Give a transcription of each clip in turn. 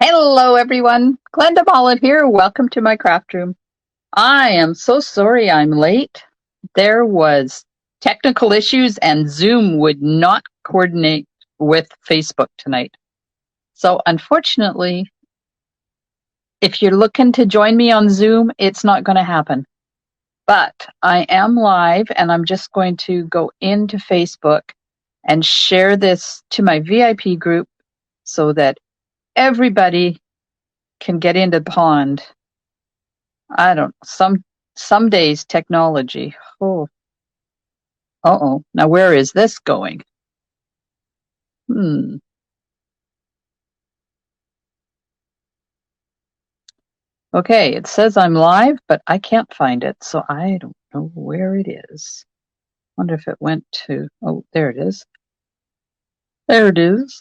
Hello, everyone. Glenda Mollet here. Welcome to my craft room. I am so sorry I'm late. There was technical issues and Zoom would not coordinate with Facebook tonight. So unfortunately, if you're looking to join me on Zoom, it's not going to happen. But I am live and I'm just going to go into Facebook and share this to my VIP group so that everybody can get into the pond. I don't some days technology. Oh, uh-oh. Now where is this going? Hmm. Okay, it says I'm live, but I can't find it, so I don't know where it is. Wonder if it went to, oh, there it is. There it is.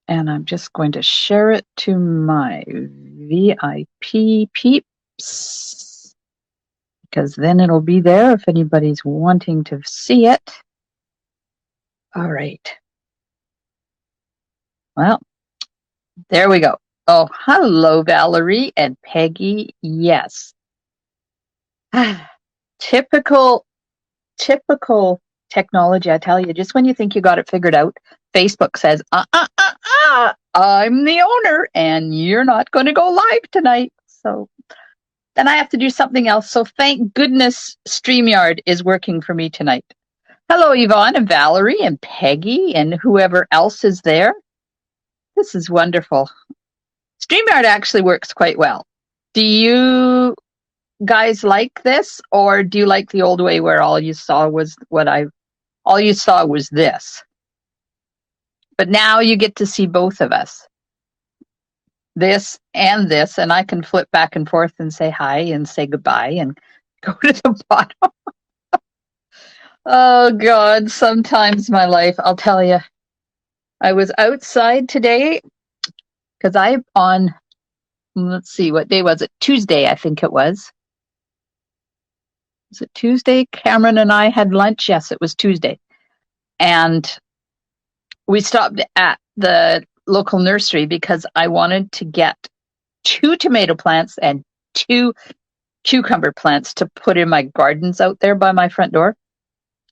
And I'm just going to share it to my VIP peeps because then it'll be there if anybody's wanting to see it. All right. Well, there we go. Oh, hello, Valerie and Peggy. Yes. Typical, typical technology. I tell you, just when you think you got it figured out, Facebook says, I'm the owner and you're not going to go live tonight. So then I have to do something else. So thank goodness StreamYard is working for me tonight. Hello, Yvonne and Valerie and Peggy and whoever else is there. This is wonderful. StreamYard actually works quite well. Do you guys like this, or do you like the old way where all you saw was this? But now you get to see both of us, this, and I can flip back and forth and say hi and say goodbye and go to the bottom. Oh God, sometimes my life, I'll tell you. I was outside today because let's see, what day was it? Tuesday, I think it was. Was it Tuesday? Cameron and I had lunch. Yes, it was Tuesday. And we stopped at the local nursery because I wanted to get 2 tomato plants and 2 cucumber plants to put in my gardens out there by my front door.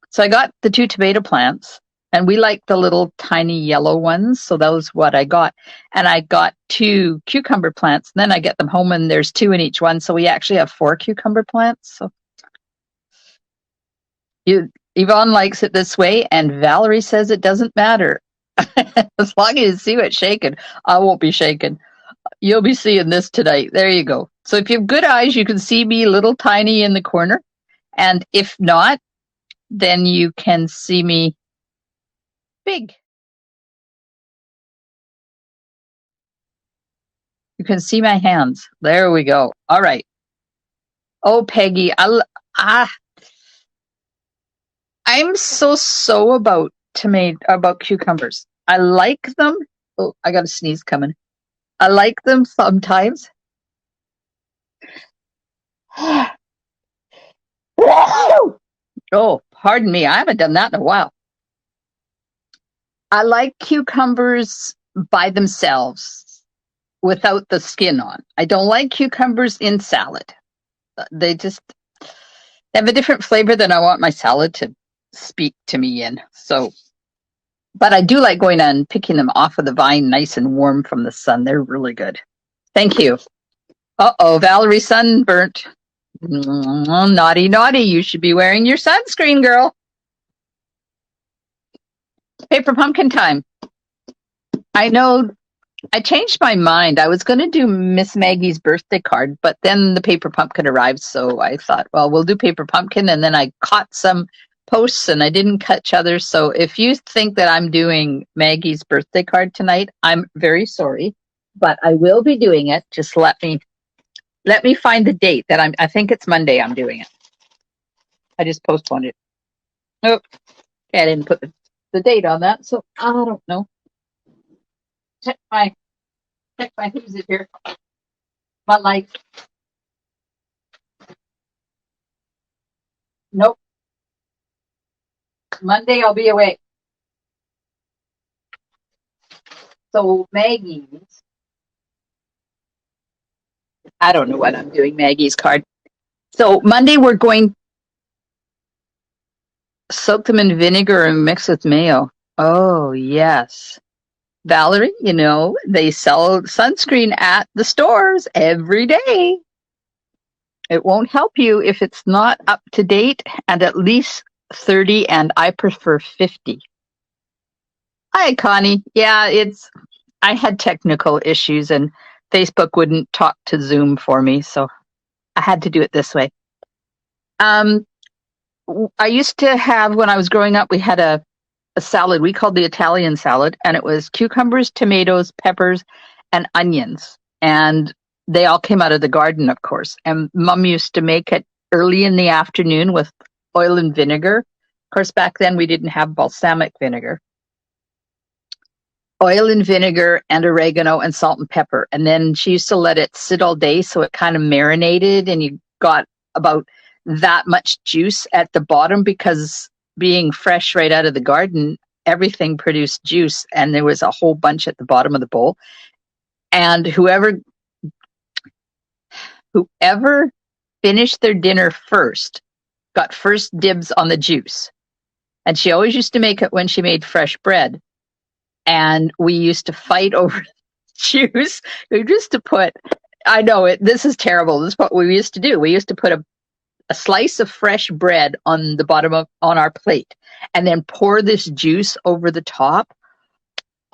So I got the 2 tomato plants, and we like the little tiny yellow ones, so that was what I got. And I got 2 cucumber plants, and then I get them home and there's 2 in each one, so we actually have 4 cucumber plants. So Yvonne likes it this way, and Valerie says it doesn't matter. As long as you see it shaking, I won't be shaking. You'll be seeing this tonight. There you go. So if you have good eyes, you can see me little tiny in the corner. And if not, then you can see me big. You can see my hands. There we go. All right. Oh, Peggy, I'm so about cucumbers. I like them. Oh, I got a sneeze coming. I like them sometimes. Oh, pardon me. I haven't done that in a while. I like cucumbers by themselves without the skin on. I don't like cucumbers in salad. They just have a different flavor than I want my salad to speak to me in. So, but I do like going and picking them off of the vine nice and warm from the sun. They're really good. Thank you. Uh-oh, Valerie sunburnt. Naughty, naughty. You should be wearing your sunscreen, girl. Paper pumpkin time. I know I changed my mind. I was going to do Miss Maggie's birthday card, but then the paper pumpkin arrived. So I thought, well, we'll do paper pumpkin. And then I caught some posts and I didn't catch others. So if you think that I'm doing Maggie's birthday card tonight, I'm very sorry, but I will be doing it. Just let me find the date that I think it's Monday I'm doing it. I just postponed it. Oh, I didn't put the date on that. So I don't know. Check my who's it here. But like, nope. Monday I'll be away. So Maggie's, I don't know what I'm doing, Maggie's card. So Monday we're going to soak them in vinegar and mix with mayo. Oh, yes. Valerie, they sell sunscreen at the stores every day. It won't help you if it's not up to date and at least 30, and I prefer 50. Hi, Connie. Yeah, I had technical issues and Facebook wouldn't talk to Zoom for me, so I had to do it this way. I used to have, when I was growing up, we had a salad we called the Italian salad, and it was cucumbers, tomatoes, peppers, and onions. And they all came out of the garden, of course. And Mom used to make it early in the afternoon with oil and vinegar. Of course, back then we didn't have balsamic vinegar. Oil and vinegar and oregano and salt and pepper. And then she used to let it sit all day so it kind of marinated, and you got about that much juice at the bottom, because being fresh right out of the garden, everything produced juice, and there was a whole bunch at the bottom of the bowl. And whoever finished their dinner first got first dibs on the juice. And she always used to make it when she made fresh bread. And we used to fight over juice. We used to put, I know this is terrible. This is what we used to do. We used to put a slice of fresh bread on the bottom on our plate, and then pour this juice over the top.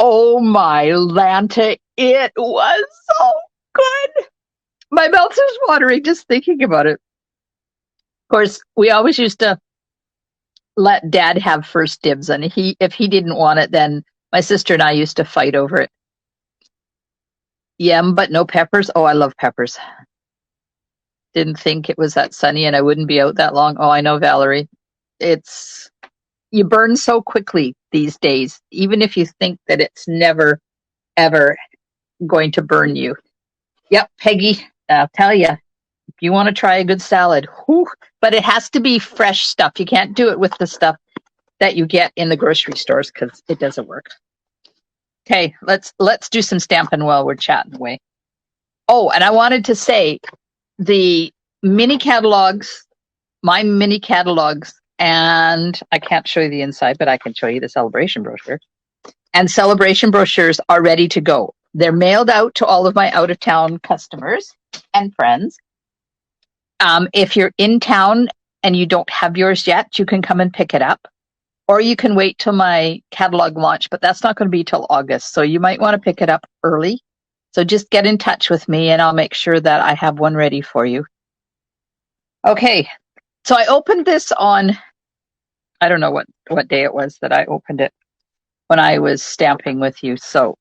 Oh my Lanta, it was so good. My mouth is watering just thinking about it. Of course, we always used to let Dad have first dibs, and if he didn't want it, then my sister and I used to fight over it. Yum, but no peppers. Oh, I love peppers. Didn't think it was that sunny and I wouldn't be out that long. Oh, I know, Valerie. You burn so quickly these days, even if you think that it's never, ever going to burn you. Yep, Peggy, I'll tell you, if you want to try a good salad, but it has to be fresh stuff. You can't do it with the stuff that you get in the grocery stores, because it doesn't work. Okay, let's do some stamping while we're chatting away. Oh, and I wanted to say, the mini catalogs, my mini catalogs, and I can't show you the inside, but I can show you the celebration brochure. And celebration brochures are ready to go. They're mailed out to all of my out-of-town customers and friends. If you're in town and you don't have yours yet, you can come and pick it up. Or you can wait till my catalog launch, but that's not going to be till August. So you might want to pick it up early. So just get in touch with me and I'll make sure that I have one ready for you. Okay, so I opened this on, I don't know what day it was that I opened it, when I was stamping with you. So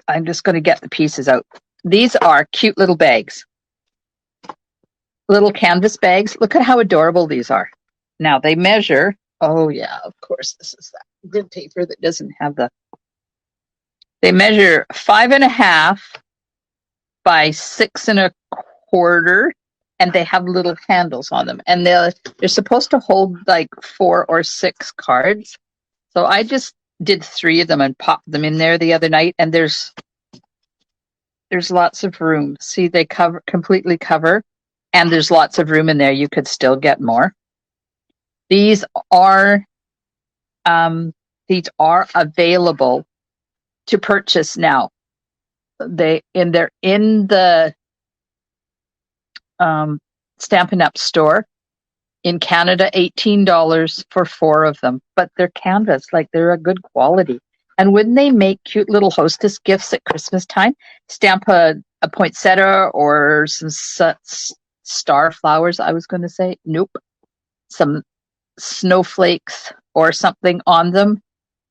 I'm just going to get the pieces out. These are cute little bags, little canvas bags. Look at how adorable these are. Now they measure, oh yeah, of course, this is that grid paper that doesn't have they measure 5.5 by 6.25, and they have little handles on them, and they're supposed to hold like 4 or 6 cards. So I just did 3 of them and popped them in there the other night, and there's lots of room. See, they completely cover, and there's lots of room in there. You could still get more. These are available to purchase now. They're in the Stampin' Up! Store. In Canada, $18 for 4 of them, but they're canvas, like they're a good quality. And wouldn't they make cute little hostess gifts at Christmas time? Stamp a poinsettia or some star flowers, I was going to say. Nope. Some snowflakes or something on them.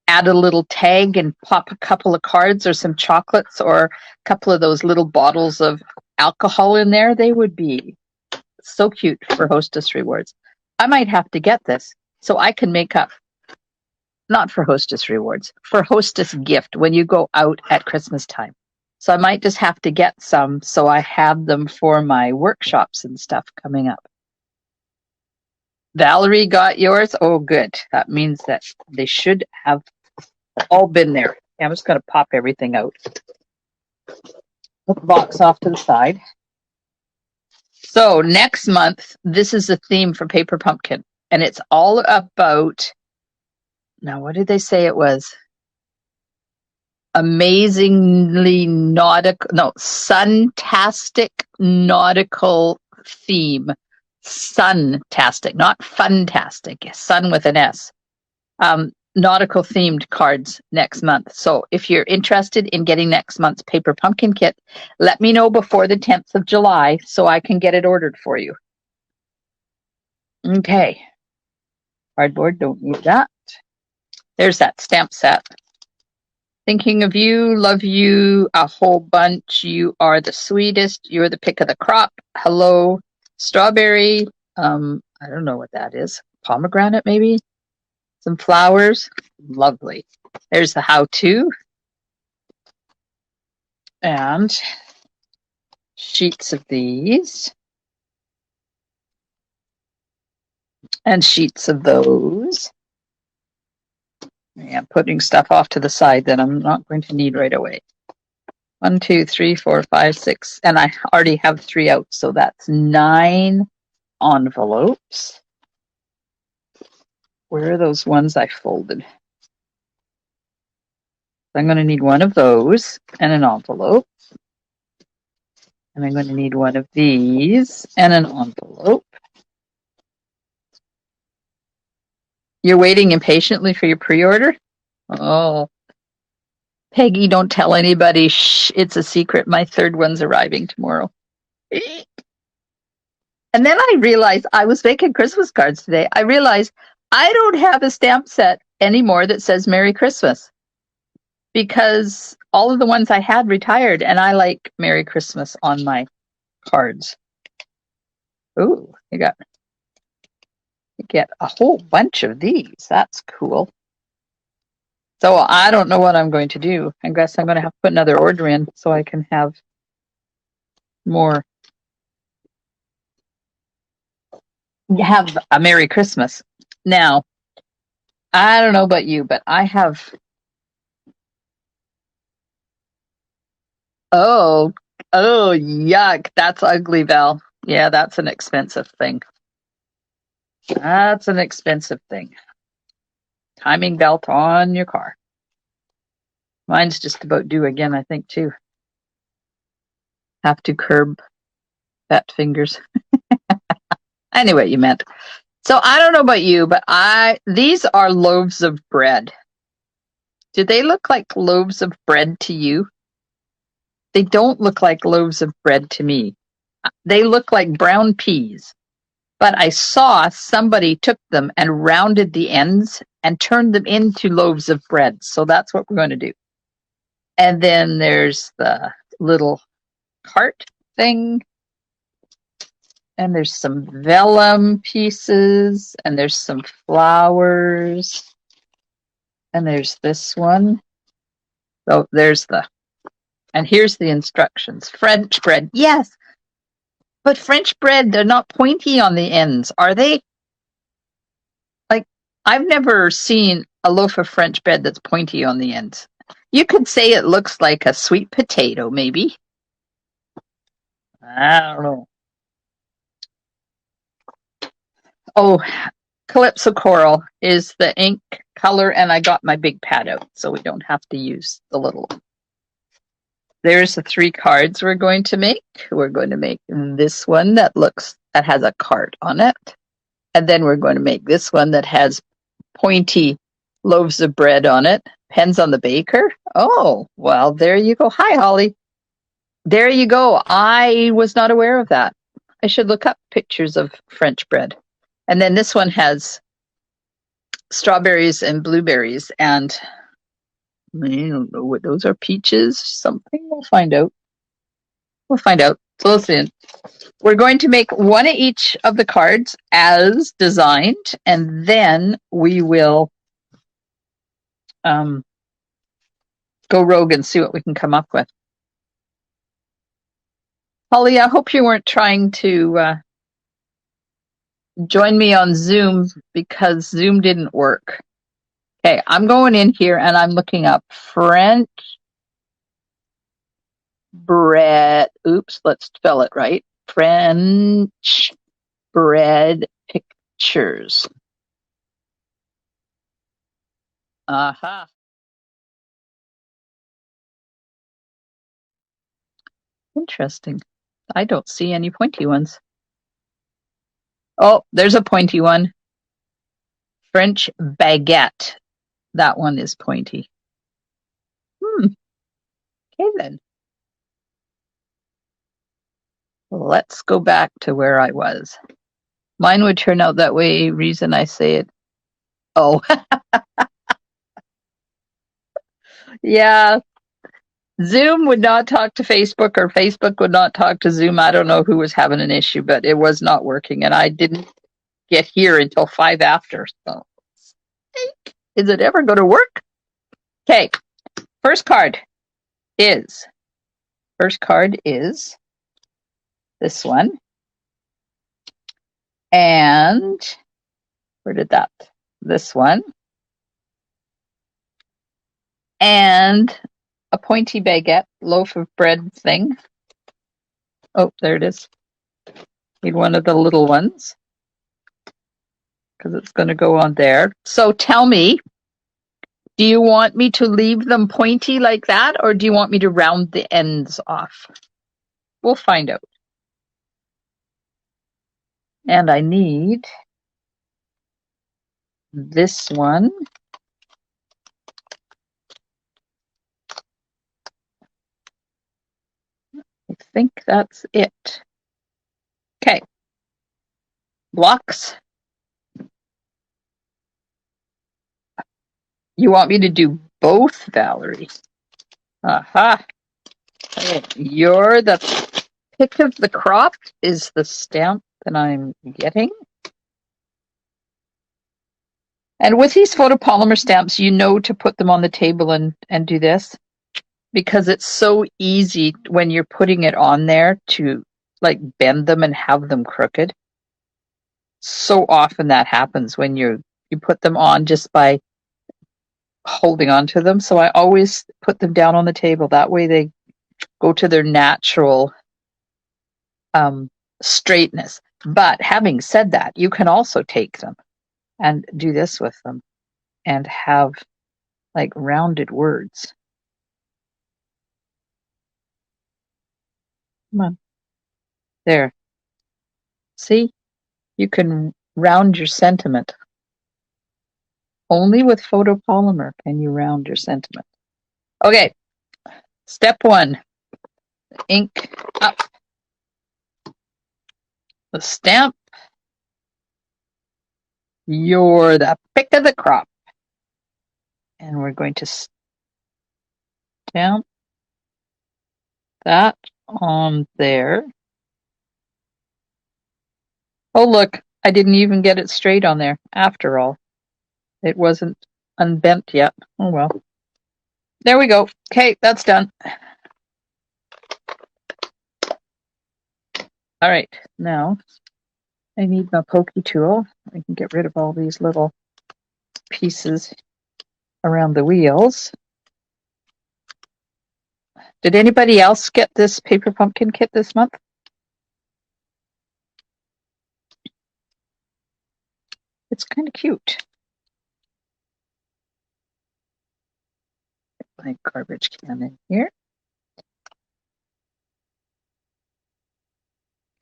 Add a little tag and pop a couple of cards or some chocolates or a couple of those little bottles of alcohol in there. They would be so cute for hostess rewards. I might have to get this so I can make up, not for hostess rewards, for hostess gift when you go out at Christmas time. So I might just have to get some so I have them for my workshops and stuff coming up. Valerie got yours? Oh, good. That means that they should have all been there. I'm just going to pop everything out. Put the box off to the side. So next month, this is the theme for Paper Pumpkin. And it's all about, now what did they say it was? Amazingly nautical, no, suntastic nautical theme. Suntastic, not funtastic, sun with an S. Nautical themed cards next month. So if you're interested in getting next month's Paper Pumpkin kit, let me know before the 10th of July so I can get it ordered for you. Okay. Cardboard, don't need that. There's that stamp set. Thinking of you, love you a whole bunch. You are the sweetest. You're the pick of the crop. Hello, strawberry. I don't know what that is. Pomegranate, maybe? Some flowers. Lovely. There's the how-to. And sheets of these. And sheets of those. Yeah, I'm putting stuff off to the side that I'm not going to need right away. 1, 2, 3, 4, 5, 6. And I already have 3 out, so that's 9 envelopes. Where are those ones I folded? I'm going to need one of those and an envelope. And I'm going to need one of these and an envelope. You're waiting impatiently for your pre-order? Oh, Peggy, don't tell anybody. Shh, it's a secret. My 3rd one's arriving tomorrow. And then I realized I was making Christmas cards today. I realized I don't have a stamp set anymore that says Merry Christmas because all of the ones I had retired, and I like Merry Christmas on my cards. Ooh, you get a whole bunch of these. That's cool. So I don't know what I'm going to do. I guess I'm going to have to put another order in so I can have more. Have a Merry Christmas. Now, I don't know about you, but I have. Oh, yuck. That's ugly, Val. Yeah, that's an expensive thing. That's an expensive thing. Timing belt on your car. Mine's just about due again, I think, too. Have to curb fat fingers. I knew what you meant. So I don't know about you, but these are loaves of bread. Do they look like loaves of bread to you? They don't look like loaves of bread to me. They look like brown peas. But I saw somebody took them and rounded the ends and turned them into loaves of bread. So that's what we're going to do. And then there's the little cart thing. And there's some vellum pieces. And there's some flowers. And there's this one. Oh, and here's the instructions. French bread. Yes. But French bread, they're not pointy on the ends, are they? Like, I've never seen a loaf of French bread that's pointy on the ends. You could say it looks like a sweet potato, maybe. I don't know. Oh, Calypso Coral is the ink color, and I got my big pad out, so we don't have to use the little one. There's the 3 cards we're going to make. We're going to make this one that has a cart on it. And then we're going to make this one that has pointy loaves of bread on it. Depends on the baker. Oh, well, there you go. Hi, Holly. There you go. I was not aware of that. I should look up pictures of French bread. And then this one has strawberries and blueberries, and I don't know what those are. Peaches, something. We'll find out. So listen, we're going to make one of each of the cards as designed, and then we will go rogue and see what we can come up with. Holly, I hope you weren't trying to join me on Zoom because Zoom didn't work. Okay, I'm going in here and I'm looking up French bread. Oops, let's spell it right. French bread pictures. Aha. Interesting. I don't see any pointy ones. Oh, there's a pointy one. French baguette. That one is pointy. Okay then. Let's go back to where I was. Mine would turn out that way. Reason I say it. Oh, yeah. Zoom would not talk to Facebook or Facebook would not talk to Zoom. I don't know who was having an issue, but it was not working. And I didn't get here until 5 after. So is it ever going to work? Okay. First card is this one. And where did that? This one. And a pointy baguette, loaf of bread thing. Oh, there it is. Need one of the little ones because it's going to go on there. So tell me, do you want me to leave them pointy like that, or do you want me to round the ends off? We'll find out. And I need this one. I think that's it. Okay. Blocks. You want me to do both, Valerie? Aha. Okay. You're the pick of the crop is the stamp that I'm getting. And with these photopolymer stamps, you know to put them on the table and do this because it's so easy when you're putting it on there to like bend them and have them crooked. So often that happens when you put them on just by holding on to them. So I always put them down on the table. That way they go to their natural straightness. But having said that, you can also take them and do this with them and have like rounded words. Come on. There. See? You can round your sentiment. Only with photopolymer can you round your sentiment. Okay. Step 1. Ink up. The stamp. You're the pick of the crop. And we're going to stamp that on there. Oh, look, I didn't even get it straight on there after all. It wasn't unbent yet. Oh, well. There we go. Okay, that's done. All right, now I need my pokey tool. I can get rid of all these little pieces around the wheels. Did anybody else get this paper pumpkin kit this month? It's kind of cute. Put my garbage can in here.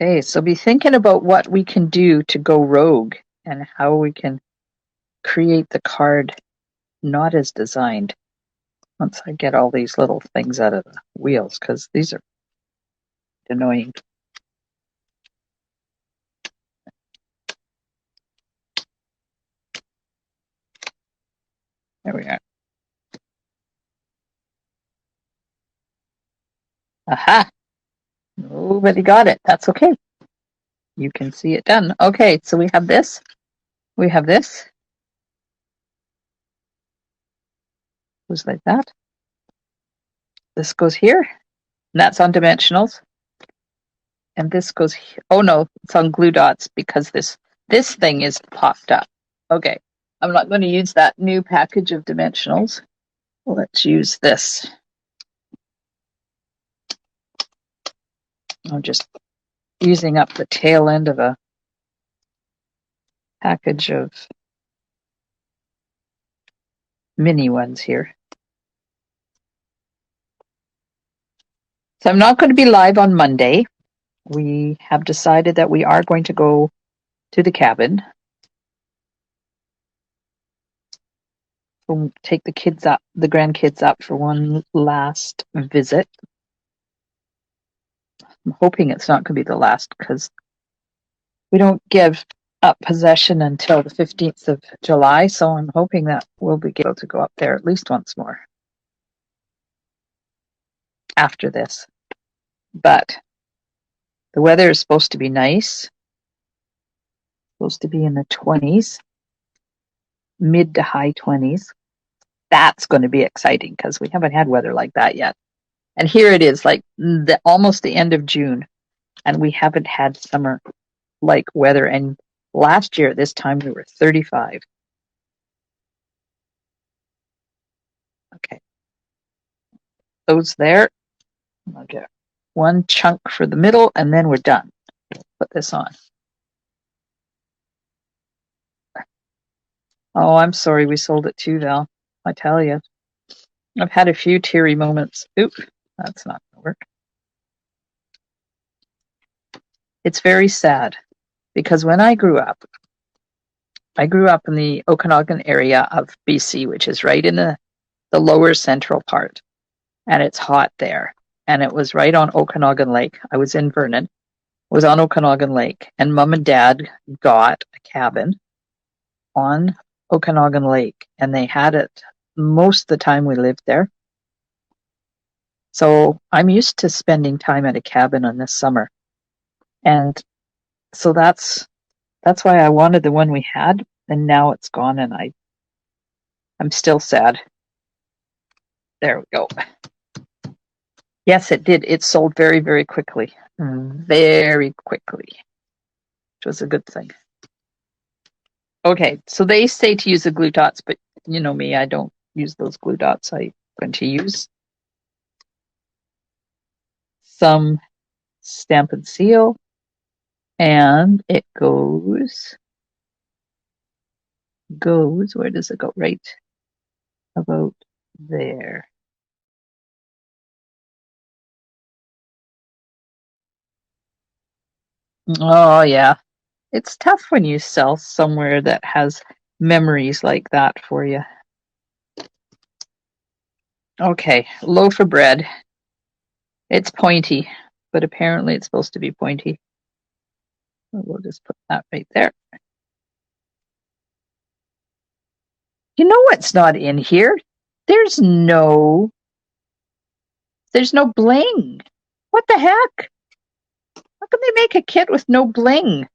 Okay, so be thinking about what we can do to go rogue and how we can create the card not as designed once I get all these little things out of the wheels, because these are annoying. There we are. Aha! Nobody got it. That's okay. You can see it done. Okay, so we have this. We have this. Goes like that. This goes here. And that's on dimensionals. And this goes here. Oh no, it's on glue dots because this thing is popped up. Okay. I'm not going to use that new package of dimensionals. Let's use this. I'm just using up the tail end of a package of mini ones here. So I'm not going to be live on Monday. We have decided that we are going to go to the cabin. We'll take the kids up, the grandkids up for one last visit. I'm hoping it's not going to be the last because we don't give up possession until the 15th of July. So I'm hoping that we'll be able to go up there at least once more after this. But the weather is supposed to be nice. Supposed to be in the 20s, mid to high 20s. That's going to be exciting because we haven't had weather like that yet. And here it is, like almost the end of June, and we haven't had summer like weather. And last year at this time we were 35. Okay, those there. I'll get one chunk for the middle, and then we're done. Put this on. Oh, I'm sorry we sold it too, Val. I tell you, I've had a few teary moments. Oop, that's not going to work. It's very sad because when I grew up in the Okanagan area of BC, which is right in the lower central part, and it's hot there. And it was right on Okanagan Lake. I was in Vernon. It was on Okanagan Lake, and Mom and Dad got a cabin on Okanagan Lake, and they had it most of the time we lived there. So I'm used to spending time at a cabin in the summer. And so that's why I wanted the one we had, and now it's gone, and I'm still sad. There we go. Yes, it did. It sold very, very quickly. Very quickly. Which was a good thing. Okay, so they say to use the glue dots, but you know me, I don't use those glue dots. I'm going to use some Stampin' Seal, and it goes, where does it go? Right about there. Oh, yeah. It's tough when you sell somewhere that has memories like that for you. Okay, loaf of bread. It's pointy, but apparently it's supposed to be pointy. We'll just put that right there. You know what's not in here? There's no bling. What the heck? How can they make a kit with no bling?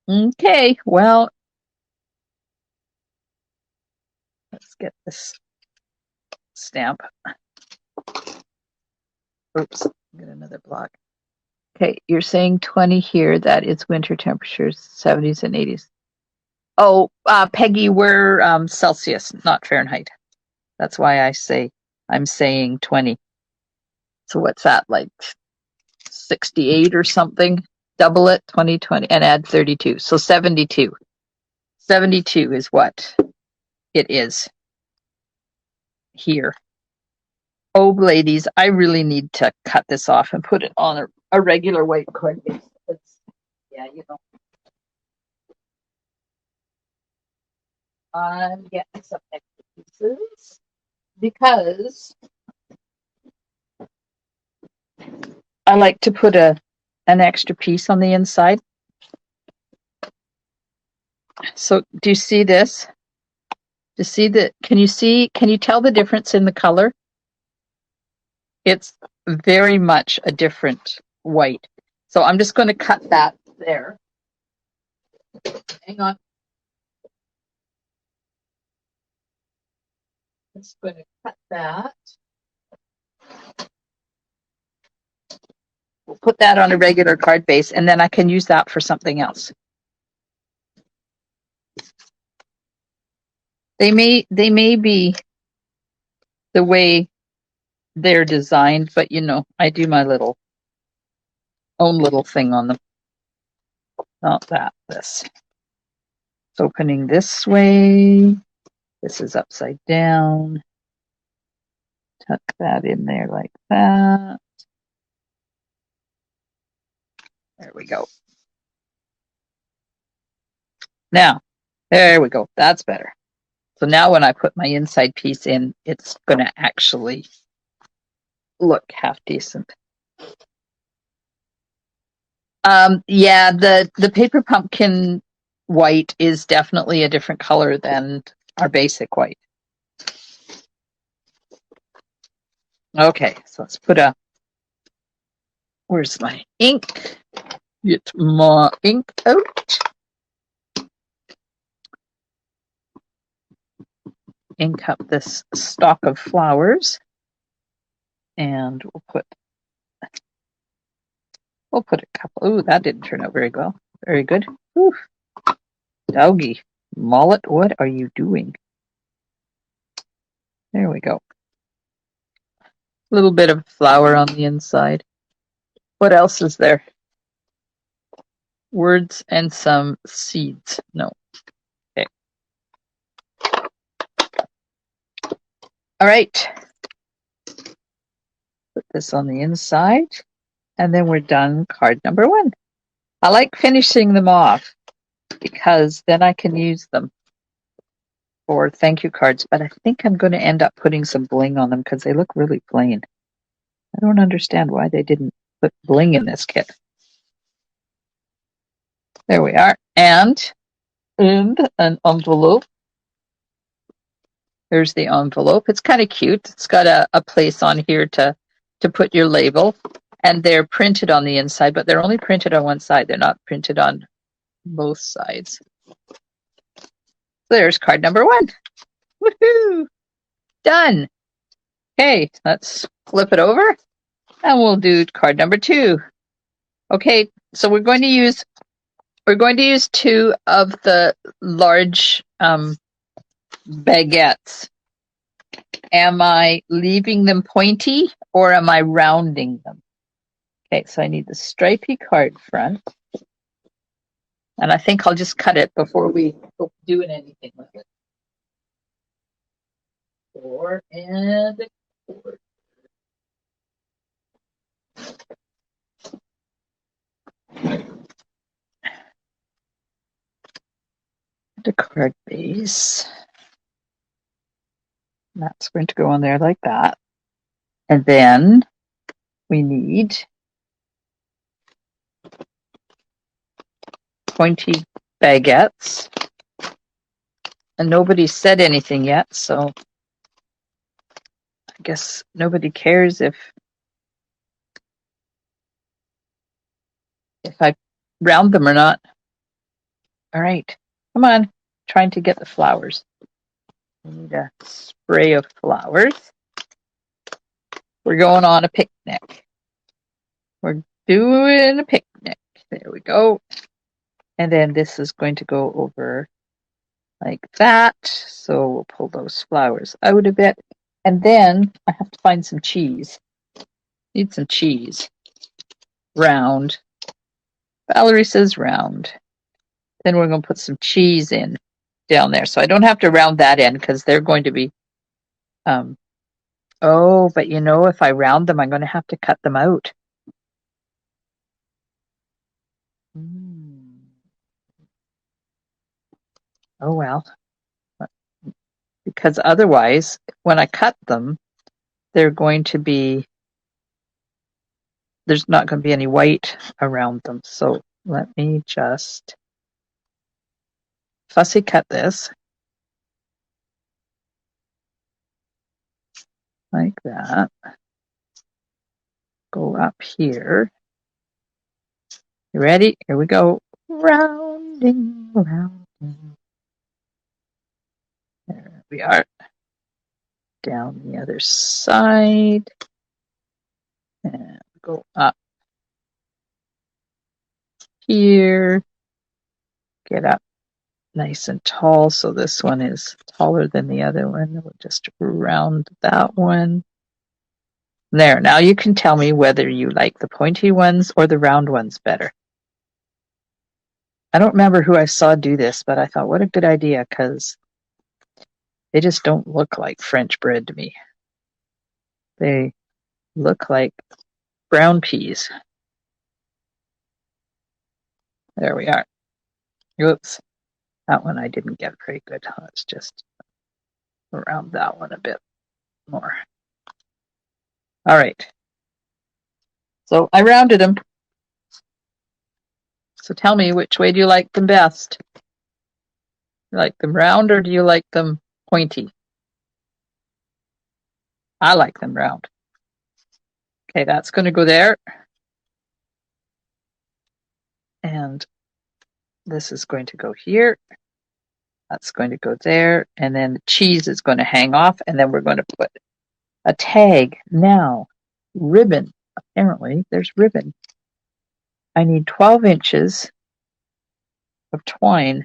Okay, well, let's get this stamp. Oops, get another block. Okay, you're saying 20 here. That is winter temperatures, 70s and 80s. Oh, Peggy, we're Celsius, not Fahrenheit. That's why I'm saying 20. So what's that, like 68 or something? Double it, 20, and add 32. So 72. 72 is what it is here. Oh, ladies, I really need to cut this off and put it on a regular white card base. Yeah, you know. I'm getting some extra pieces because I like to put an extra piece on the inside. So do you see this? Do you see that? Can you tell the difference in the color? It's very much a different white. So I'm just going to cut that there. Hang on. I'm just going to cut that. We'll put that on a regular card base, and then I can use that for something else. They may be the way they're designed, but I do my own little thing on them. Not that, this. It's opening this way. This is upside down. Tuck that in there like that. There we go. Now, there we go. That's better. So now when I put my inside piece in, it's going to actually look half decent. Yeah, the paper pumpkin white is definitely a different color than our basic white. Okay, so let's put where's my ink? Get my ink out. Ink up this stalk of flowers. And we'll put a couple. Ooh, that didn't turn out very well. Very good. Ooh. Doggy. Mollet, what are you doing? There we go. A little bit of flower on the inside. What else is there? Words and some seeds. No. Okay. All right. Put this on the inside. And then we're done card number 1. I like finishing them off because then I can use them for thank you cards. But I think I'm going to end up putting some bling on them because they look really plain. I don't understand why they didn't put bling in this kit. There we are. And in an envelope. Here's the envelope. It's kind of cute. It's got a place on here to put your label. And they're printed on the inside, but they're only printed on one side. They're not printed on both sides. There's card number 1. Woohoo! Done. Okay, let's flip it over and we'll do card number 2. Okay, so we're going to use 2 of the large baguettes. Am I leaving them pointy or am I rounding them? Okay, so I need the stripy card front. And I think I'll just cut it before we go doing anything with it. 4 and a quarter. The card base. That's going to go on there like that. And then we need pointy baguettes. And nobody said anything yet, so I guess nobody cares if I round them or not. All right, come on, trying to get the flowers. We need a spray of flowers. We're going on a picnic. We're doing a picnic. There we go. And then this is going to go over like that. So we'll pull those flowers out a bit. And then I have to find some cheese. Need some cheese. Round. Valerie says round. Then we're going to put some cheese in down there. So I don't have to round that end because they're going to be, oh, but if I round them, I'm going to have to cut them out. Oh, well. Because otherwise, when I cut them, there's not going to be any white around them. So let me just fussy cut this like that. Go up here. You ready? Here we go. Rounding, rounding. There we are. Down the other side. And go up here. Get up nice and tall, so this one is taller than the other one. We'll just round that one. There, now you can tell me whether you like the pointy ones or the round ones better. I don't remember who I saw do this, but I thought, what a good idea, because they just don't look like French bread to me. They look like brown peas. There we are. Oops. That one I didn't get very good. Let's just round that one a bit more. All right. So I rounded them. So tell me, which way do you like them best? You like them round or do you like them pointy? I like them round. Okay, that's going to go there. And this is going to go here. That's going to go there. And then the cheese is going to hang off. And then we're going to put a tag. Now, ribbon. Apparently, there's ribbon. I need 12 inches of twine.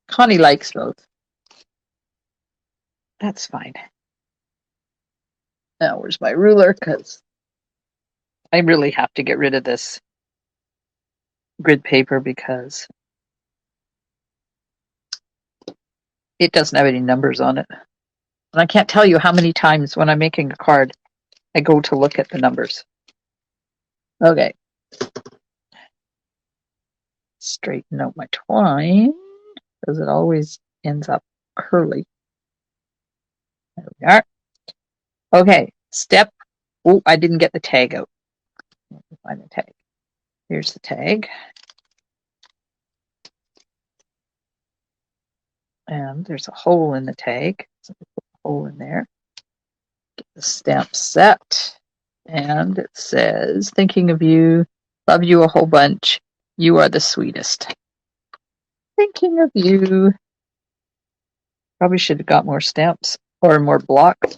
Connie likes those. That's fine. Now, where's my ruler? Because I really have to get rid of this grid paper because it doesn't have any numbers on it. And I can't tell you how many times when I'm making a card, I go to look at the numbers. Okay. Straighten out my twine because it always ends up curly. There we are. Okay, step. Oh, I didn't get the tag out. Find the tag. Here's the tag. And there's a hole in the tag. So we put a hole in there. Get the stamp set. And it says, thinking of you, love you a whole bunch. You are the sweetest. Thinking of you. Probably should have got more stamps or more blocks.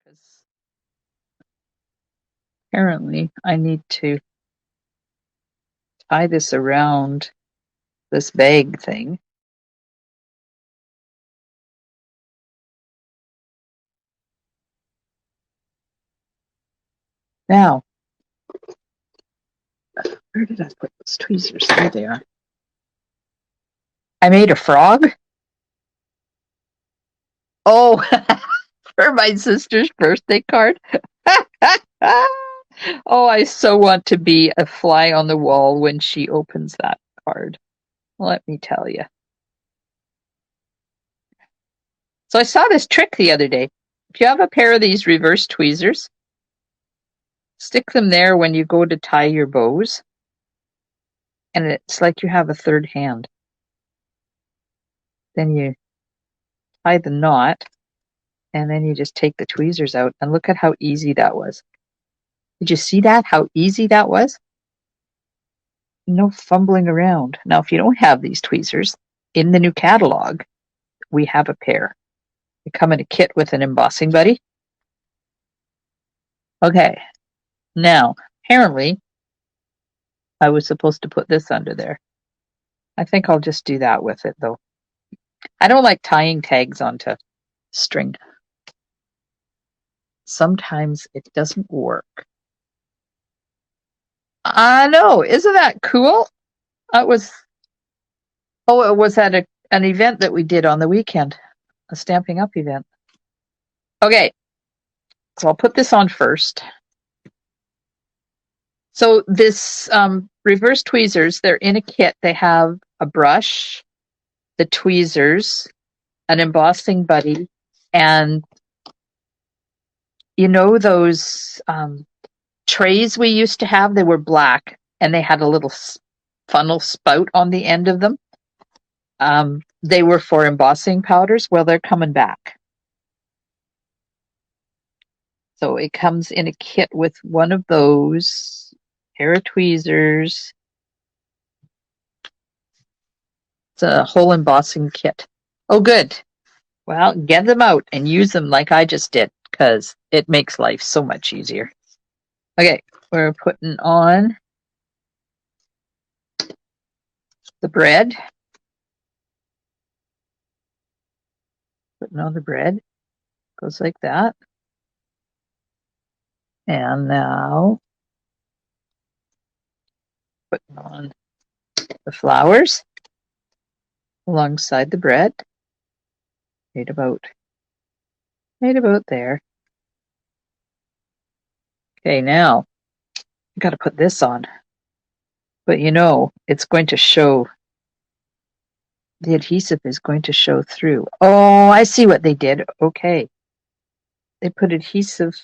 Because apparently I need to tie this around this bag thing. Now, where did I put those tweezers? There they are. I made a frog. Oh, for my sister's birthday card. Oh, I so want to be a fly on the wall when she opens that card. Let me tell you. So I saw this trick the other day. If you have a pair of these reverse tweezers, stick them there when you go to tie your bows, and it's like you have a third hand. Then you tie the knot, and then you just take the tweezers out, and look at how easy that was. Did you see that? How easy that was? No fumbling around. Now, if you don't have these tweezers, in the new catalog, we have a pair. They come in a kit with an embossing buddy. Okay. Now, apparently, I was supposed to put this under there. I think I'll just do that with it, though. I don't like tying tags onto string. Sometimes it doesn't work. I know. Isn't that cool? It was at an event that we did on the weekend, a Stamping Up event. Okay, so I'll put this on first. So this reverse tweezers, they're in a kit. They have a brush, the tweezers, an embossing buddy, and you know those trays we used to have? They were black, and they had a little funnel spout on the end of them. They were for embossing powders. Well, they're coming back. So it comes in a kit with one of those, pair of tweezers. It's a whole embossing kit. Oh, good. Well, get them out and use them like I just did, because it makes life so much easier. Okay, we're putting on the bread. Putting on the bread. Goes like that. And now putting on the flowers alongside the bread. Right about there. Okay, now I've got to put this on. But you know, it's going to show, the adhesive is going to show through. Oh, I see what they did. Okay. They put adhesive,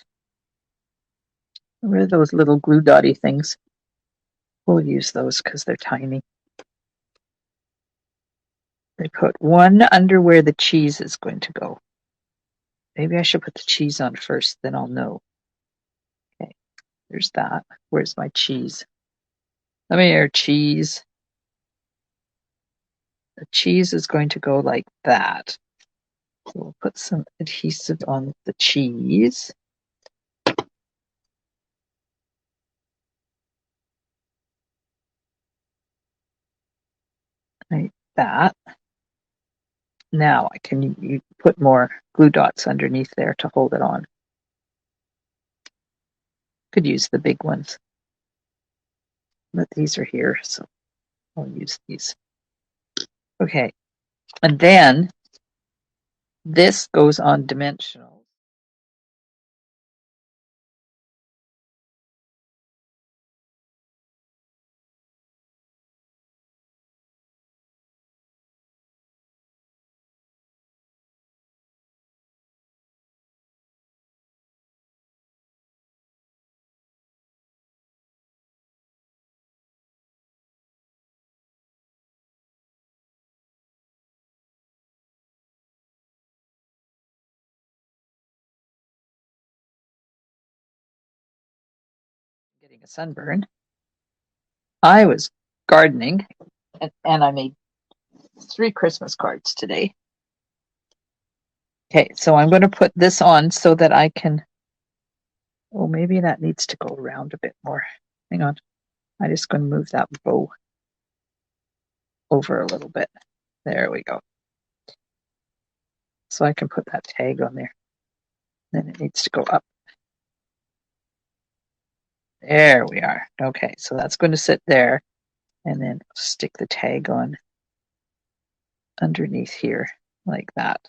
where are those little glue dotty things? We'll use those because they're tiny. They put one under where the cheese is going to go. Maybe I should put the cheese on first, then I'll know. Okay, there's that. Where's my cheese? Come here, cheese. The cheese is going to go like that. So we'll put some adhesive on the cheese. Like that. Now I can put more glue dots underneath there to hold it on. Could use the big ones. But these are here, so I'll use these. Okay, and then this goes on dimensional. Getting a sunburn. I was gardening, and I made 3 Christmas cards today. Okay, so I'm going to put this on so that I can, oh, maybe that needs to go around a bit more. Hang on. I'm just going to move that bow over a little bit. There we go. So I can put that tag on there. Then it needs to go up. There we are. Okay, so that's going to sit there, and then stick the tag on underneath here like that,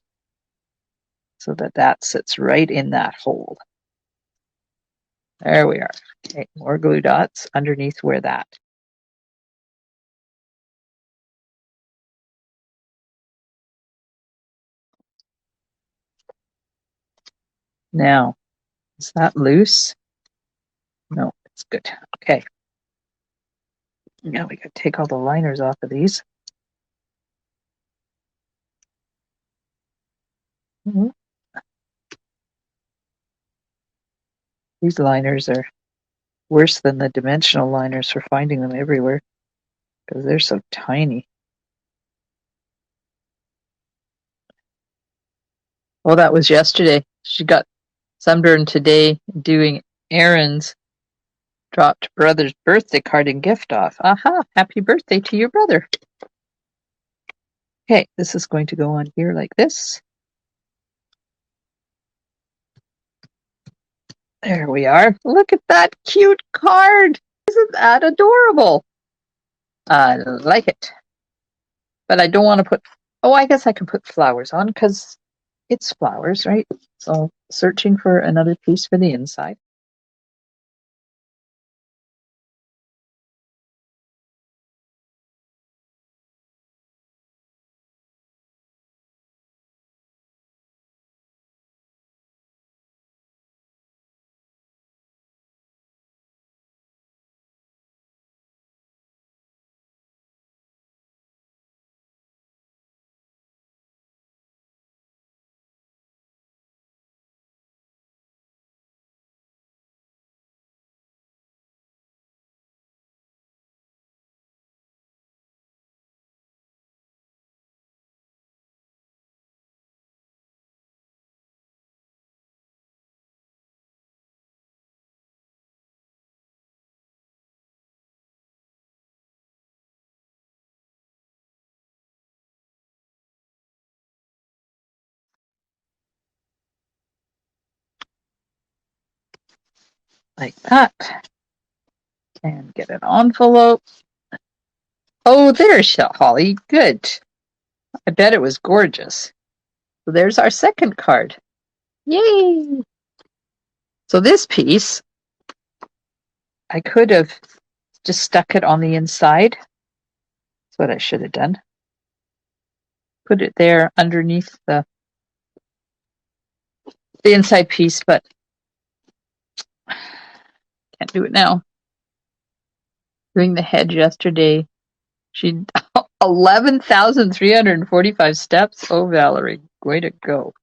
so that that sits right in that hole. There we are. Okay, more glue dots underneath where that. Now, is that loose? No, it's good. Okay. Now we gotta take all the liners off of these. Mhm. These liners are worse than the dimensional liners for finding them everywhere, because they're so tiny. Well, that was yesterday. She got sunburned today doing errands. Dropped brother's birthday card and gift off. Aha! Happy birthday to your brother. Okay, this is going to go on here like this. There we are. Look at that cute card. Isn't that adorable? I like it. But I don't want to put, oh, I guess I can put flowers on because it's flowers, right? So searching for another piece for the inside. like that. And get an envelope. Oh, there's Holly. Good. I bet it was gorgeous. So there's our second card. Yay! So this piece, I could have just stuck it on the inside. That's what I should have done. Put it there underneath the inside piece, but can't do it now. Doing the hedge yesterday, she 11,345 steps. Oh, Valerie, way to go.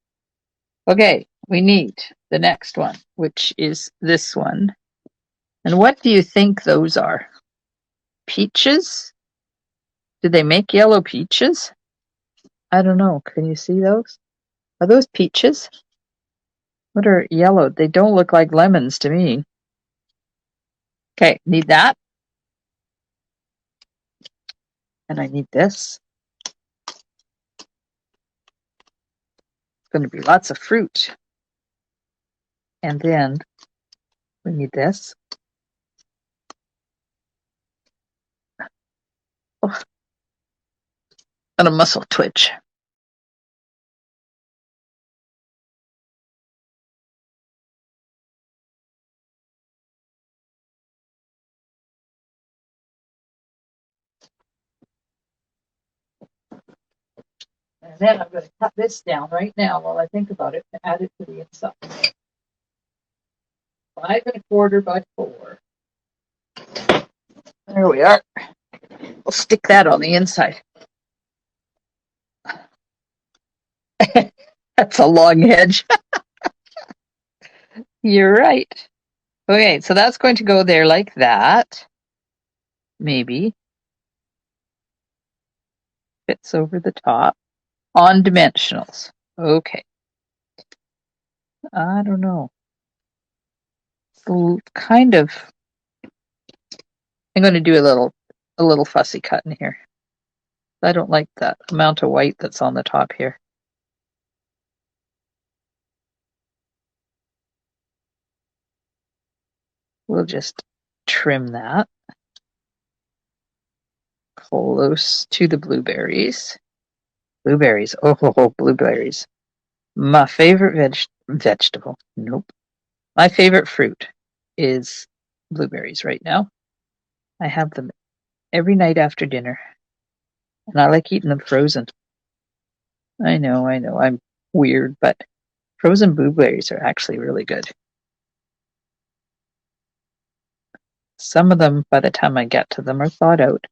Okay, we need the next one, which is this one. And what do you think those are? Peaches? Do they make yellow peaches? I don't know. Can you see those? Are those peaches? What are yellow? They don't look like lemons to me. Okay, need that. And I need this. It's going to be lots of fruit. And then we need this. Oh, and a muscle twitch. And then I'm going to cut this down right now while I think about it to add it to the inside. 5 1/4 by 4. There we are. We'll stick that on the inside. That's a long hedge. You're right. Okay, so that's going to go there like that. Maybe. Fits over the top. On dimensionals. Okay. I don't know. Kind of. I'm going to do a little fussy cut in here. I don't like that amount of white that's on the top here. We'll just trim that close to the blueberries. Blueberries. Oh, blueberries. My favorite vegetable. Nope. My favorite fruit is blueberries right now. I have them every night after dinner. And I like eating them frozen. I know. I'm weird, but frozen blueberries are actually really good. Some of them, by the time I get to them, are thawed out.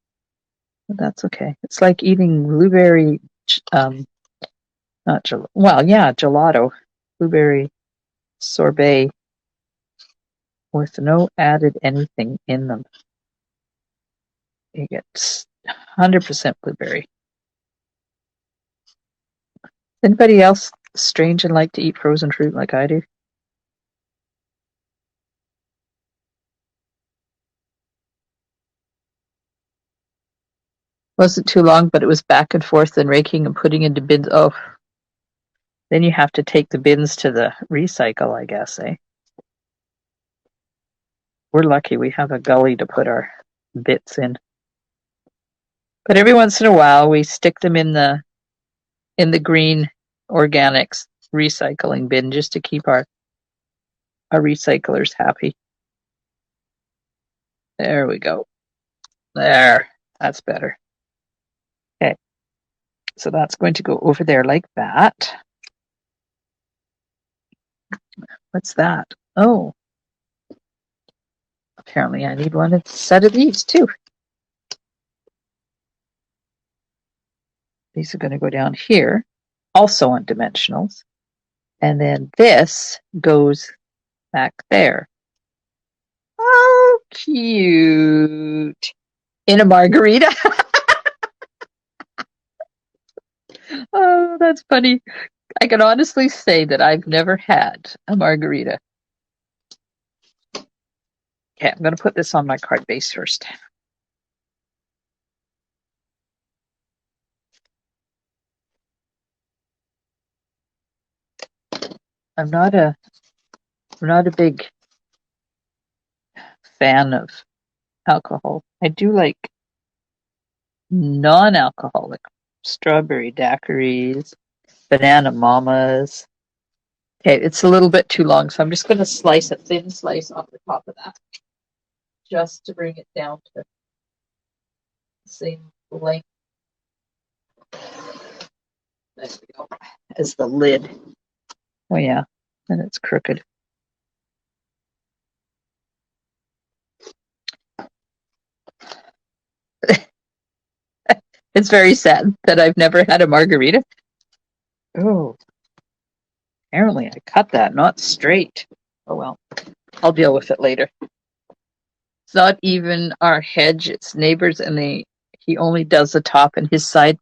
But that's okay. It's like eating blueberry, not gelato. Well, yeah, gelato. Blueberry sorbet with no added anything in them. You get 100% blueberry. Anybody else strange and like to eat frozen fruit like I do? Wasn't too long, but it was back and forth and raking and putting into bins. Oh, then you have to take the bins to the recycle, I guess, eh? We're lucky we have a gully to put our bits in. But every once in a while we stick them in the green organics recycling bin just to keep our recyclers happy. There we go. There. That's better. Okay. So that's going to go over there like that. What's that? Oh. Apparently I need one set of these too. These are going to go down here, also on dimensionals. And then this goes back there. Oh, cute. In a margarita. Oh, that's funny. I can honestly say that I've never had a margarita. Okay, I'm going to put this on my card base first. I'm not a big fan of alcohol. I do like non-alcoholic strawberry daiquiris, banana mamas. Okay, it's a little bit too long, so I'm just going to slice a thin slice off the top of that, just to bring it down to the same length. There we go. As the lid. Oh yeah, and it's crooked. It's very sad that I've never had a margarita. Oh, apparently I cut that not straight. Oh well, I'll deal with it later. It's not even our hedge, it's neighbors, and he only does the top and his side.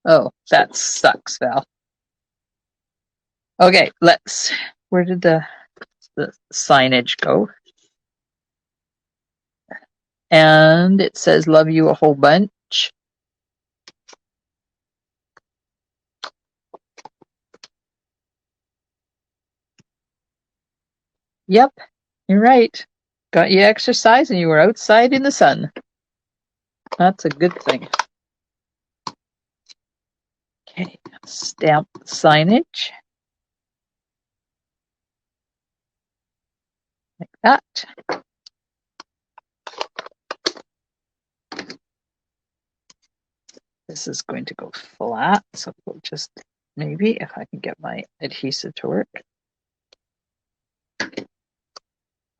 Oh, that sucks, Val. Okay, where did the signage go? And it says love you a whole bunch. Yep, you're right. Got you exercise and you were outside in the sun. That's a good thing. Okay, stamp signage. Like that. This is going to go flat, so we'll just maybe if I can get my adhesive to work.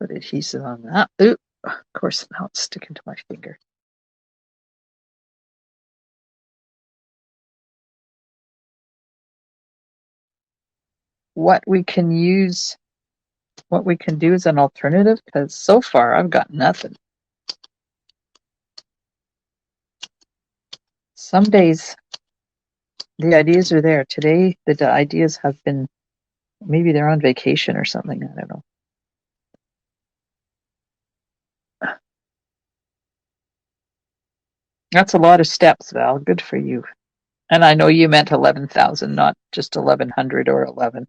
Put adhesive on that. Ooh, of course, now it's sticking to my finger. What we can do as an alternative, because so far I've got nothing. Some days the ideas are there. Today the ideas have been, maybe they're on vacation or something, I don't know. That's a lot of steps, Val. Good for you. And I know you meant 11,000, not just 1,100 or 11.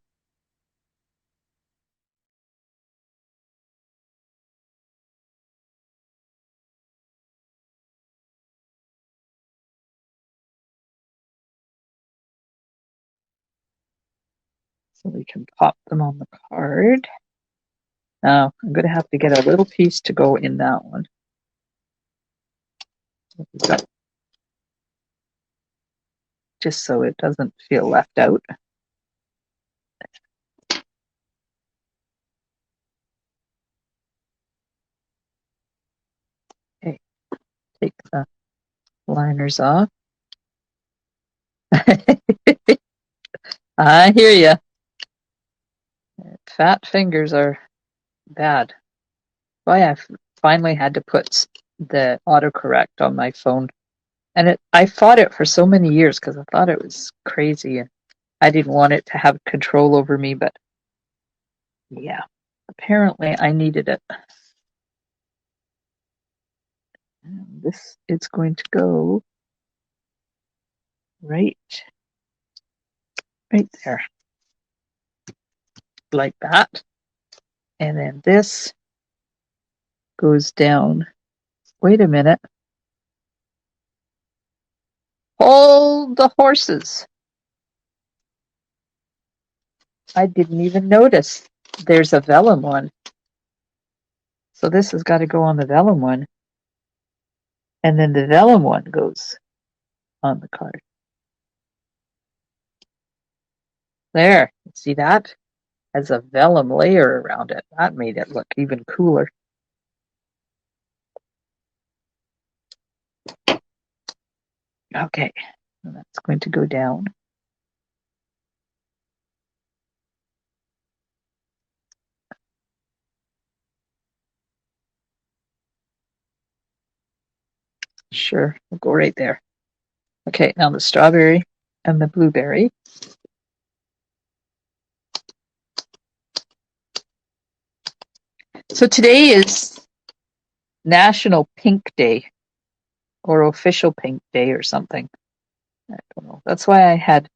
So we can pop them on the card. Now I'm going to have to get a little piece to go in that one. Just so it doesn't feel left out. Okay, take the liners off. I hear you. Fat fingers are bad. Why I finally had to put the autocorrect on my phone. And I fought it for so many years because I thought it was crazy and I didn't want it to have control over me, but yeah, apparently I needed it. And this is going to go right there, like that. And then this goes down. Wait a minute. Hold the horses. I didn't even notice there's a vellum one. So this has got to go on the vellum one. And then the vellum one goes on the card. There, see that? Has a vellum layer around it. That made it look even cooler. Okay, and that's going to go down. Sure, we'll go right there. Okay, now the strawberry and the blueberry. So today is National Pink Day, or Official Pink Day or something. I don't know. That's why I had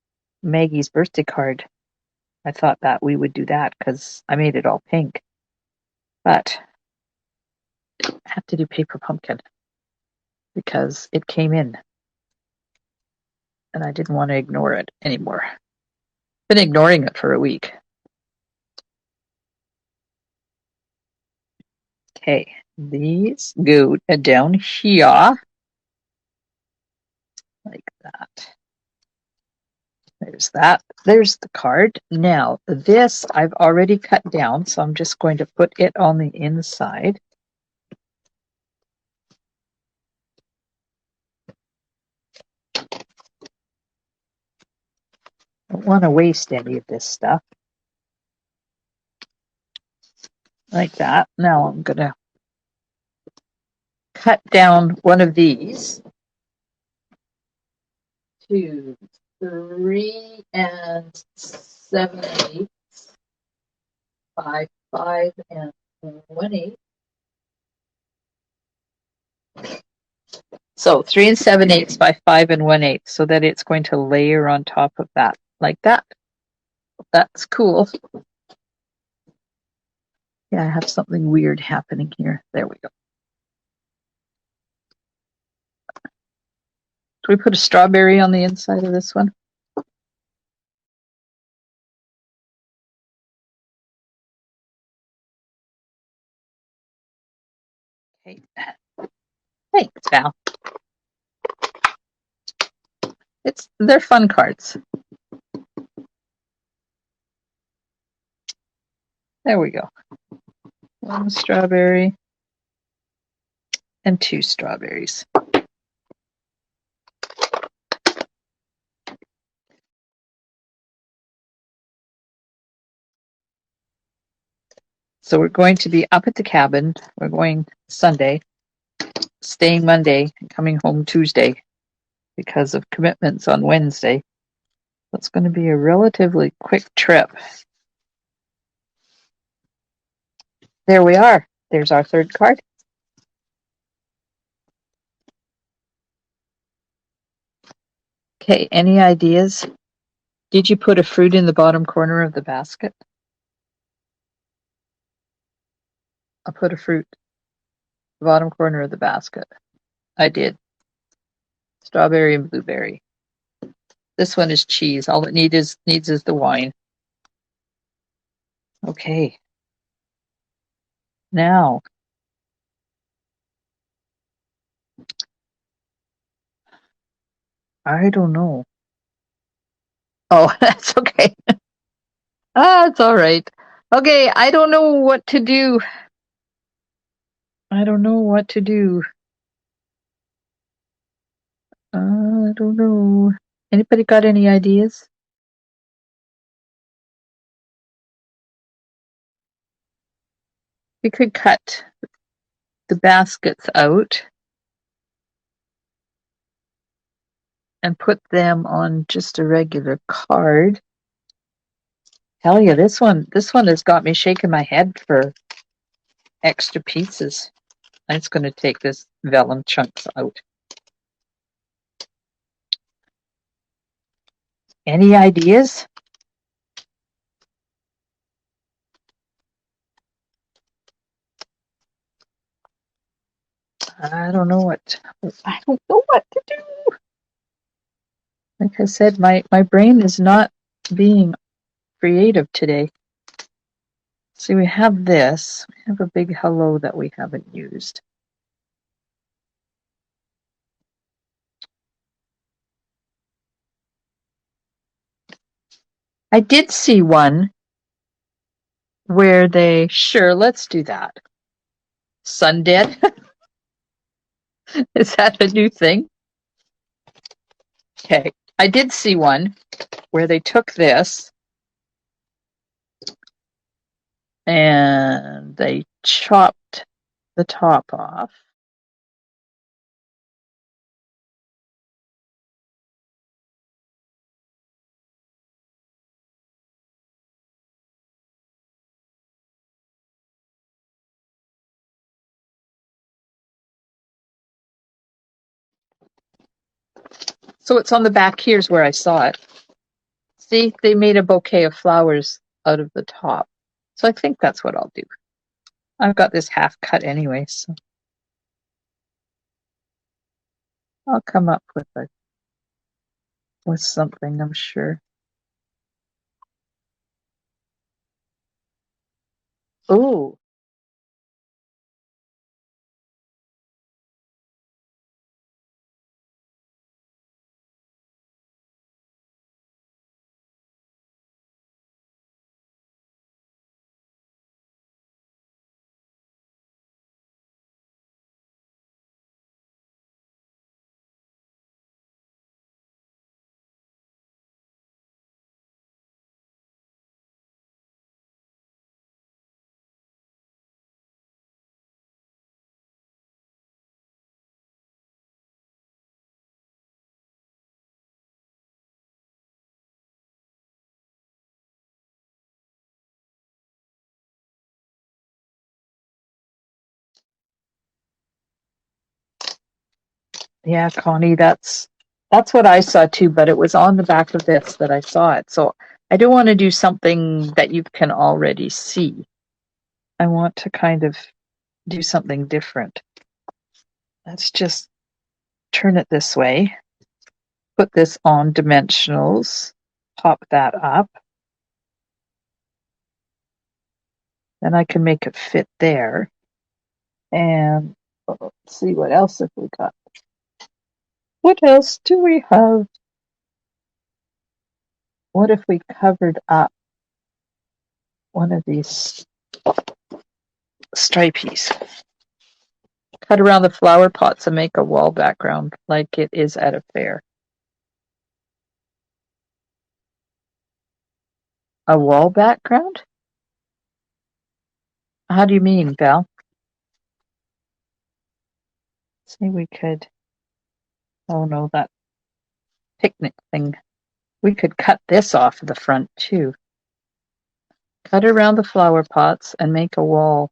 Maggie's birthday card. I thought that we would do that because I made it all pink. But I have to do paper pumpkin because it came in and I didn't want to ignore it anymore. Been ignoring it for a week. Okay, these go down here like that. There's that. There's the card. Now, this I've already cut down, so I'm just going to put it on the inside. Don't want to waste any of this stuff. Like that. Now I'm going to cut down one of these. 2, 3 and 7/8. 5, 5 and 1/8. So 3 and 7/8 by 5 and 1/8, so that it's going to layer on top of that, like that. That's cool. Yeah, I have something weird happening here. There we go. Do we put a strawberry on the inside of this one? Okay. Thanks, Val. They're fun cards. There we go. 1 strawberry and 2 strawberries. So we're going to be up at the cabin. We're going Sunday, staying Monday, and coming home Tuesday because of commitments on Wednesday. It's going to be a relatively quick trip. There we are. There's our third card. Okay, any ideas? Did you put a fruit in the bottom corner of the basket? I put a fruit in the bottom corner of the basket. I did. Strawberry and blueberry. This one is cheese. All it needs is the wine. Okay. Now, I don't know. Oh, that's okay. It's all right. Okay, I don't know what to do. I don't know what to do. I don't know. Anybody got any ideas? We could cut the baskets out and put them on just a regular card. Tell you, this one has got me shaking my head for extra pieces. I'm just going to take this vellum chunks out. Any ideas? I don't know what to do. Like I said, my brain is not being creative today. See, we have this. We have a big hello that we haven't used. I did see one where let's do that. Sun dead? Is that a new thing? Okay. I did see one where they took this and they chopped the top off. So it's on the back. Here's where I saw it. See, they made a bouquet of flowers out of the top. So I think that's what I'll do. I've got this half cut anyway, so I'll come up with something, I'm sure. Ooh. Yeah, Connie, that's what I saw too, but it was on the back of this that I saw it. So I don't want to do something that you can already see. I want to kind of do something different. Let's just turn it this way. Put this on dimensionals. Pop that up. Then I can make it fit there. And let's see what else have we got. What else do we have? What if we covered up one of these stripies? Cut around the flower pots and make a wall background like it is at a fair. A wall background? How do you mean, Val? Say we could, oh no, that picnic thing. We could cut this off the front too. Cut around the flower pots and make a wall.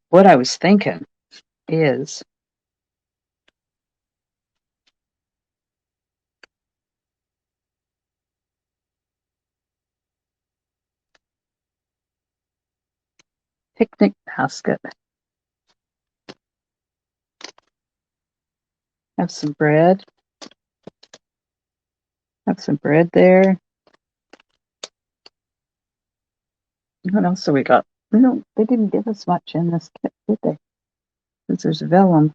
What I was thinking is picnic basket. Have some bread. Have some bread there. What else have we got? No, they didn't give us much in this kit, did they? Because there's vellum.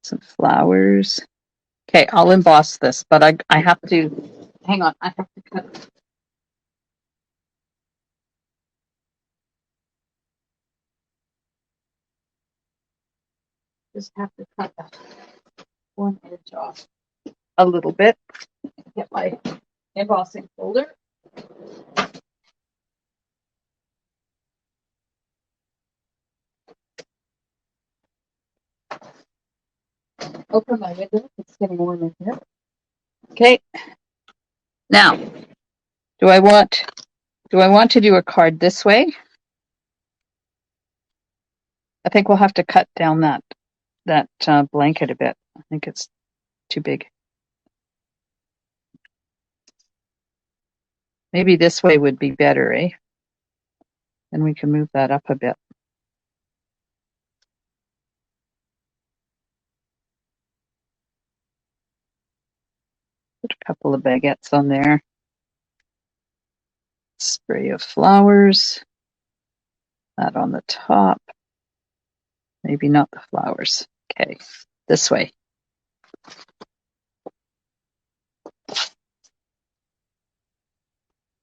Some flowers. Okay, I'll emboss this, but I have to, hang on, I have to cut. Just have to cut that one edge off a little bit. Get my embossing folder. Open my window. It's getting warm in here. Okay. Now, do I want to do a card this way? I think we'll have to cut down blanket a bit. I think it's too big. Maybe this way would be better, eh? And we can move that up a bit. Put a couple of baguettes on there. Spray of flowers. That on the top. Maybe not the flowers. Okay, this way.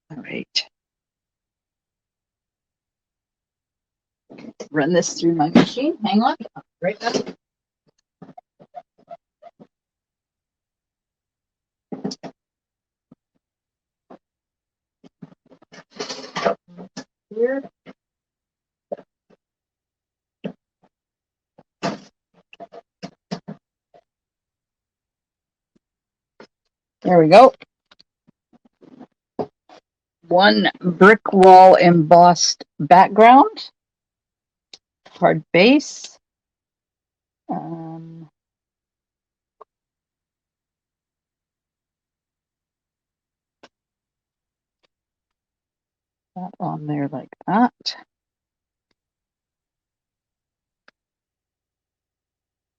All right. Run this through my machine. Hang on. Right back. Here. There we go. One brick wall embossed background. Hard base. That on there like that.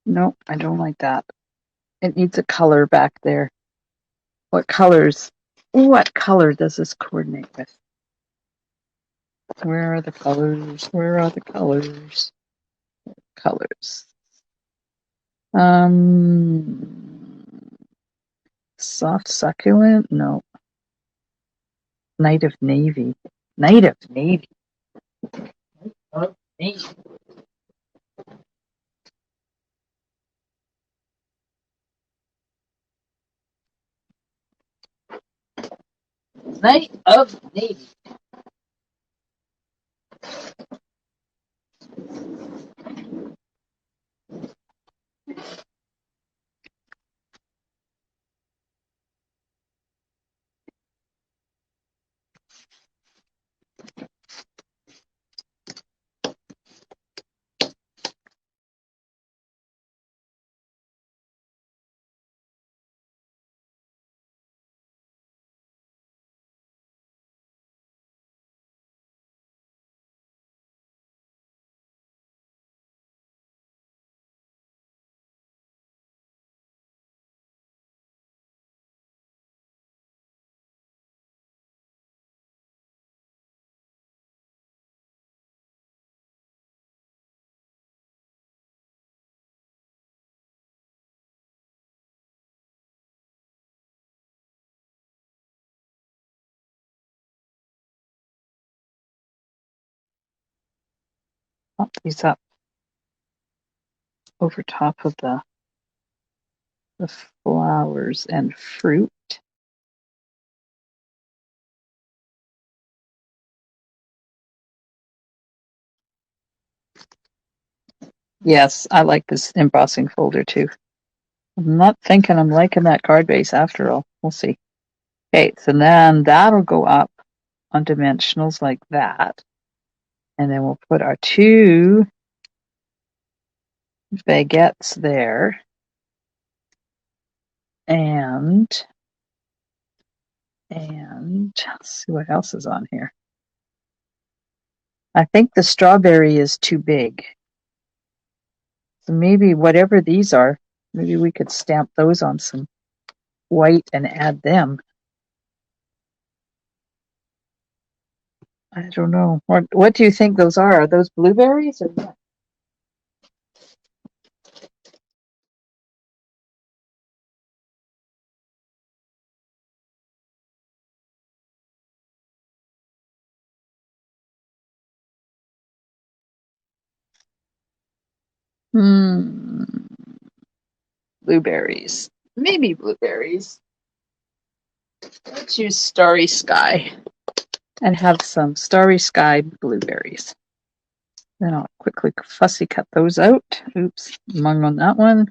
Nope, I don't like that. It needs a color back there. What color does this coordinate with? Where are the colors? Where are the colors? Colors. Soft succulent? No. Night of Navy. Night of Navy. Night of Navy. Night of Navy. Pop these up over top of the flowers and fruit. Yes, I like this embossing folder too. I'm not thinking I'm liking that card base after all. We'll see. Okay, so then that'll go up on dimensionals like that. And then we'll put our two baguettes there. And let's see what else is on here. I think the strawberry is too big. So maybe whatever these are, maybe we could stamp those on some white and add them. I don't know. What do you think those are? Are those blueberries or what? Blueberries. Maybe blueberries. Let's use Starry Sky and have some Starry Sky blueberries. Then I'll quickly fussy cut those out. Oops, mung on that one.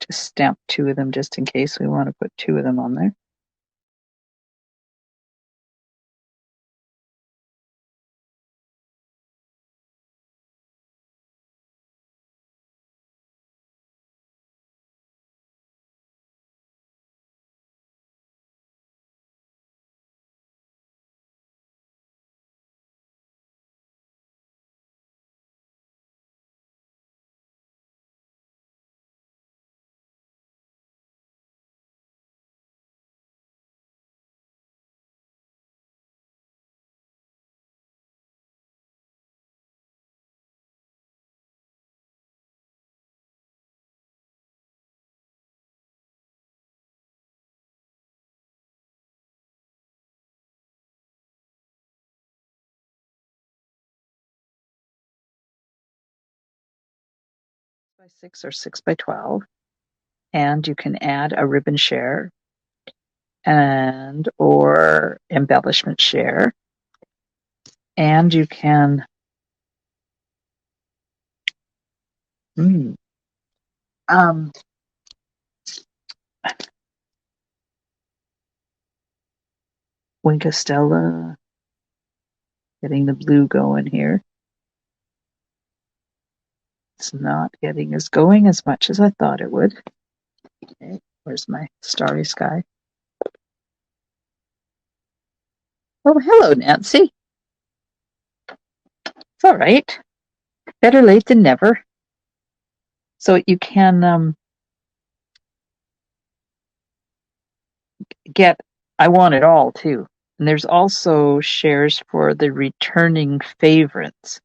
Just stamp two of them just in case we want to put two of them on there. by 6 or 6 by 12, and you can add a ribbon share and or embellishment share, and you can Winkastella, getting the blue going here. It's not getting as going as much as I thought it would. Okay, where's my starry sky? Oh, hello, Nancy. It's all right. Better late than never. So you can get I Want It All, too. And there's also shares for the returning favorites.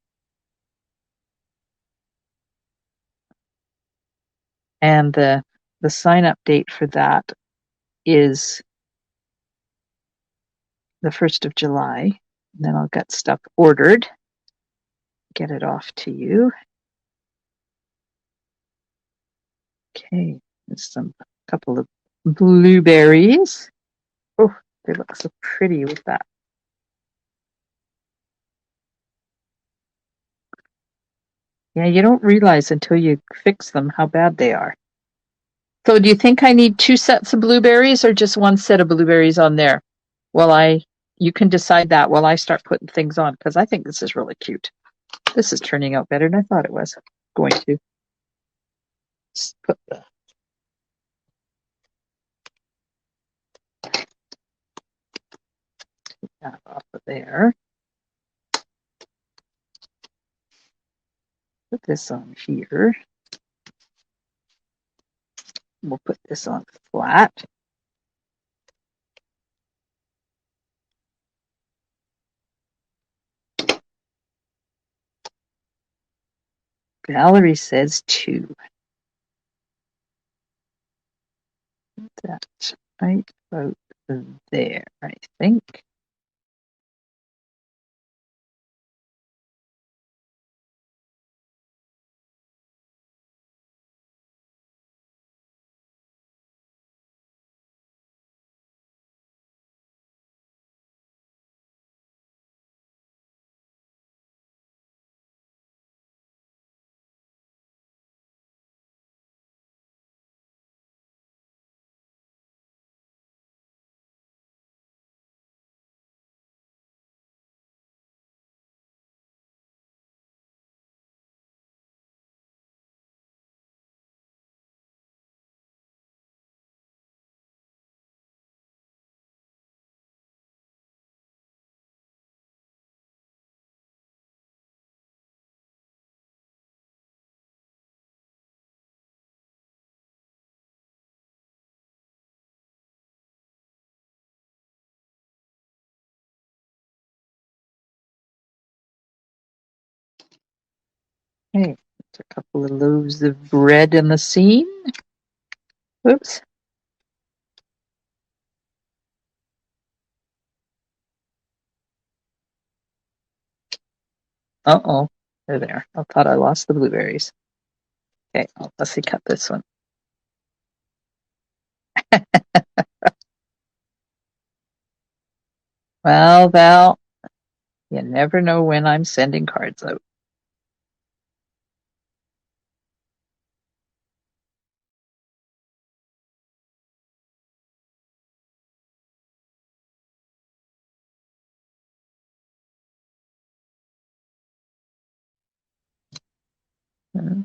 And the sign-up date for that is the 1st of July. And then I'll get stuff ordered, get it off to you. Okay, there's a couple of blueberries. Oh, they look so pretty with that. Yeah, you don't realize until you fix them how bad they are. So do you think I need 2 sets of blueberries or just 1 set of blueberries on there? Well, you can decide that while I start putting things on, because I think this is really cute. This is turning out better than I thought it was going to. Just put that off of there. Put this on here. We'll put this on flat. Valerie says 2. That's right about there, I think. Okay, a couple of loaves of bread in the scene. Oops. Uh-oh, they're there. I thought I lost the blueberries. Okay, let's see, cut this one. Well, Val, you never know when I'm sending cards out.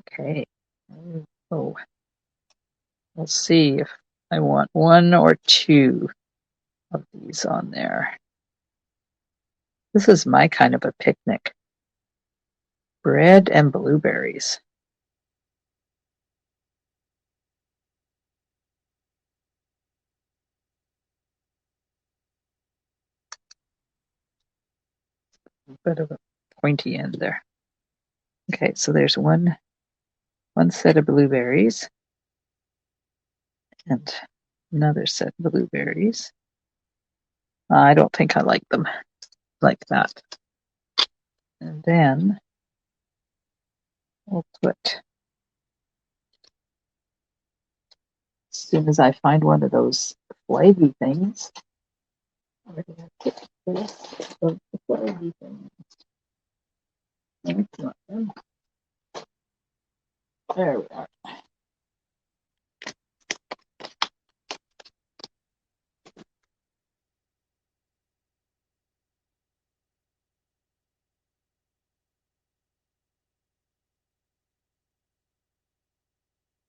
Okay. Oh, we'll see if I want 1 or 2 of these on there. This is my kind of a picnic. Bread and blueberries. A bit of a pointy end there. Okay, so there's one set of blueberries and another set of blueberries. I don't think I like them like that. And then we'll put As soon as I find one of those flaggy things. Where did I put this? The flaggy thing. It's not them. There we are.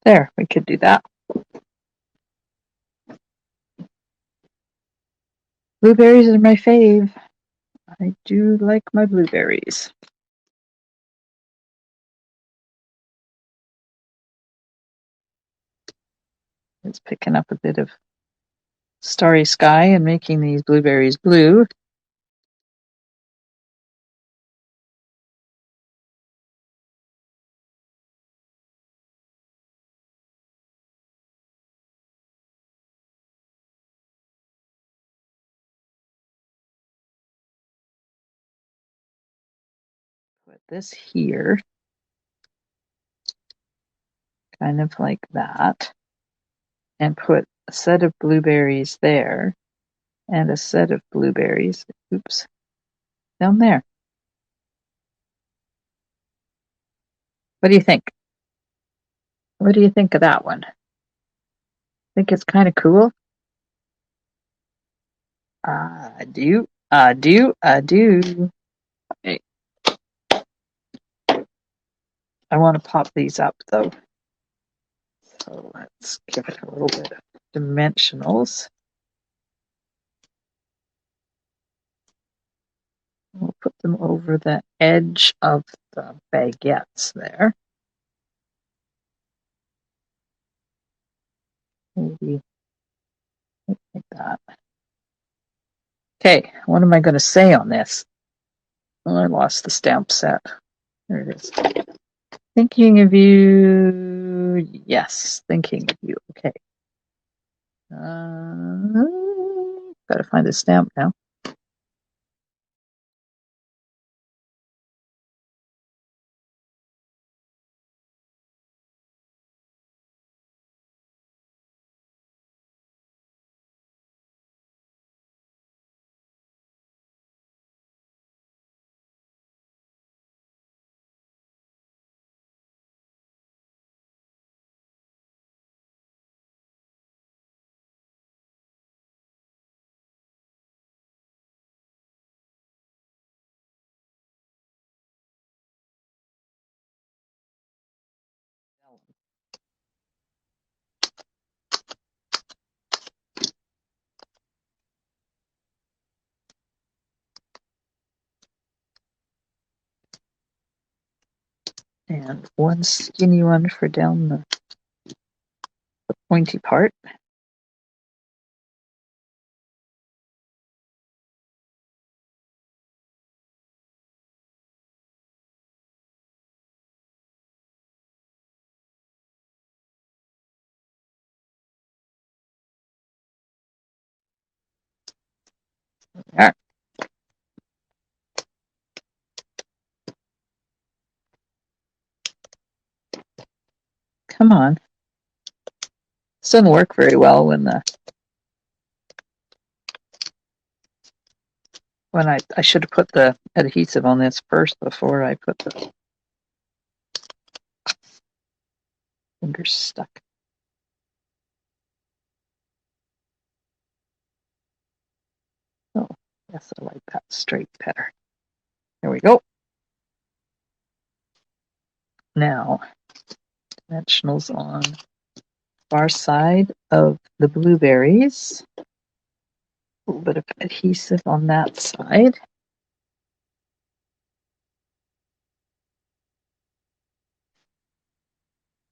There, we could do that. Blueberries are my fave. I do like my blueberries. It's picking up a bit of starry sky and making these blueberries blue. Put this here, kind of like that, and put a set of blueberries there and a set of blueberries, oops, down there. What do you think? What do you think of that one? Think it's kind of cool? I do. Okay. I want to pop these up though. So let's give it a little bit of dimensionals. We'll put them over the edge of the baguettes there. Maybe like that. Okay, what am I going to say on this? Oh, I lost the stamp set. There it is. Thinking of you. Yes, thinking of you. Okay. Gotta find the stamp now. And one skinny one for down the pointy part. There. Come on. This doesn't work very well when I should have put the adhesive on this first before I put the fingers stuck. Oh, yes, I like that straight better. There we go. Now, dimensionals on far side of the blueberries. A little bit of adhesive on that side.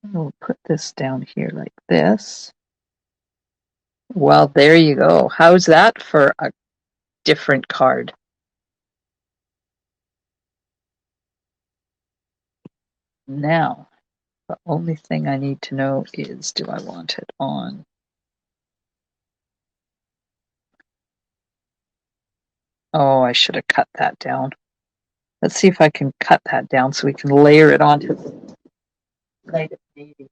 We'll put this down here like this. Well, there you go. How's that for a different card? Now, the only thing I need to know is, do I want it on? Oh, I should have cut that down. Let's see if I can cut that down so we can layer it onto the light of navy.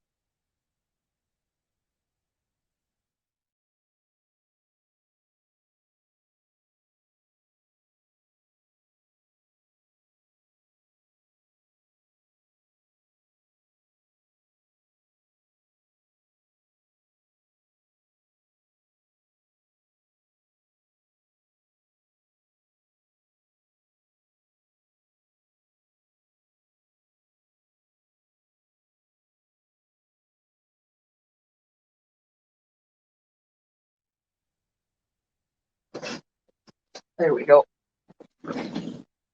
There we go.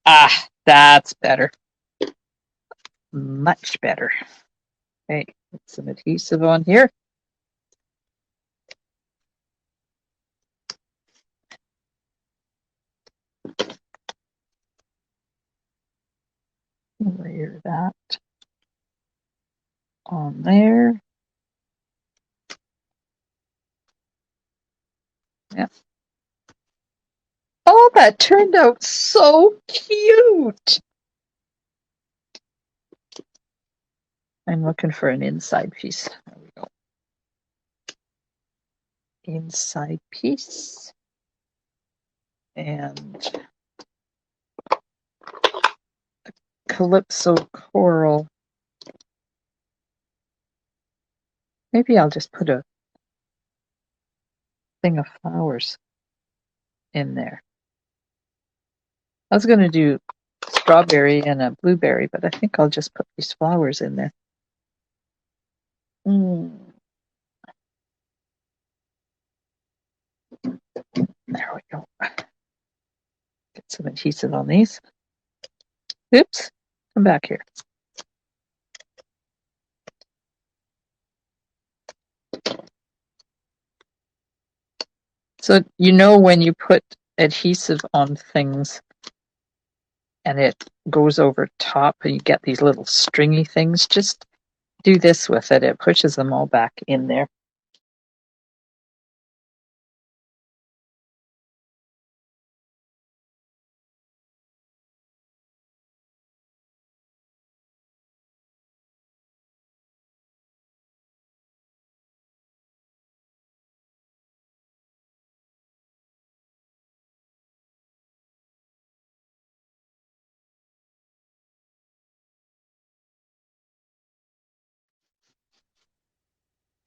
Ah, that's better. Much better. Okay, put some adhesive on here. Layer that on there. Yeah. Oh, that turned out so cute. I'm looking for an inside piece. There we go. Inside piece. And Calypso coral. Maybe I'll just put a thing of flowers in there. I was going to do strawberry and a blueberry, but I think I'll just put these flowers in there. There we go. Get some adhesive on these. Oops, come back here. So you know when you put adhesive on things and it goes over top and you get these little stringy things, just do this with it. It pushes them all back in there.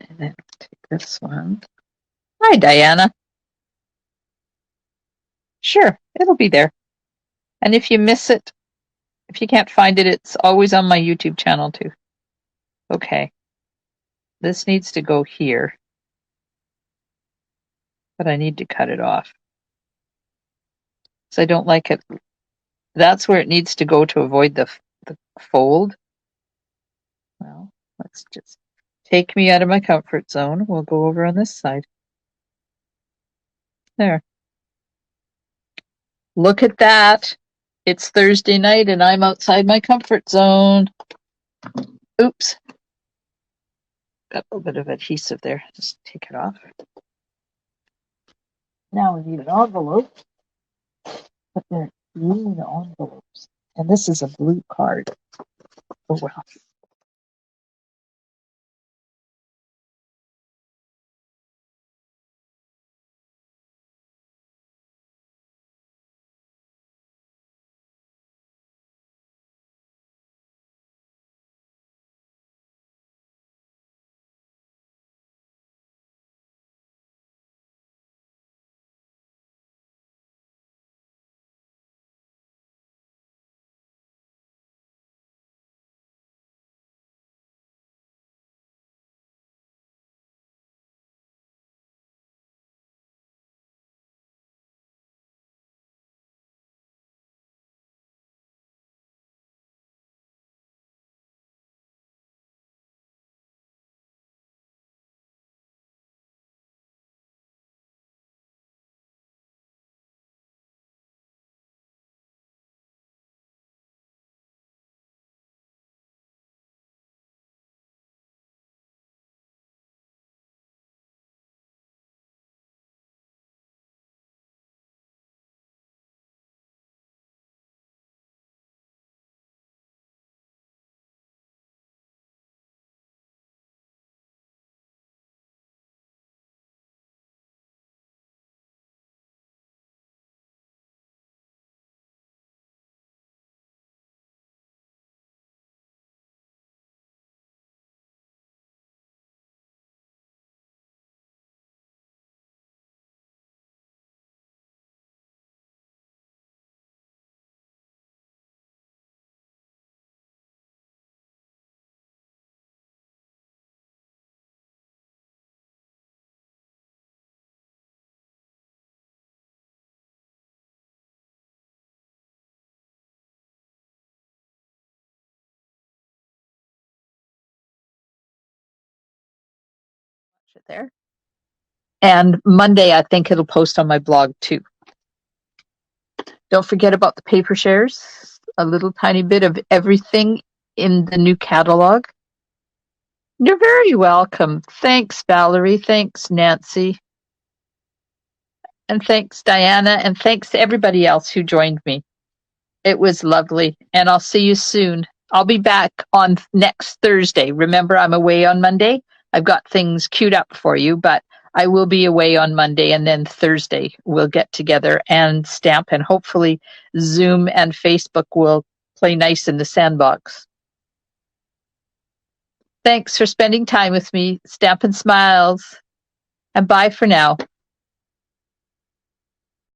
And then take this one. Hi, Diana. Sure, it'll be there. And if you miss it, if you can't find it, it's always on my YouTube channel too. Okay. This needs to go here, but I need to cut it off. So I don't like it. That's where it needs to go to avoid the fold. Well, let's just take me out of my comfort zone. We'll go over on this side. There. Look at that. It's Thursday night and I'm outside my comfort zone. Oops. Got a little bit of adhesive there. Just take it off. Now we need an envelope. But they're green envelopes. And this is a blue card. Oh well. it there. And Monday, I think it'll post on my blog too. Don't forget about the paper shares, a little tiny bit of everything in the new catalog. You're very welcome. Thanks, Valerie. Thanks, Nancy. And thanks, Diana. And thanks to everybody else who joined me. It was lovely. And I'll see you soon. I'll be back on next Thursday. Remember, I'm away on Monday. I've got things queued up for you, but I will be away on Monday, and then Thursday we'll get together and stamp, and hopefully Zoom and Facebook will play nice in the sandbox. Thanks for spending time with me. Stampin' Smiles. And bye for now.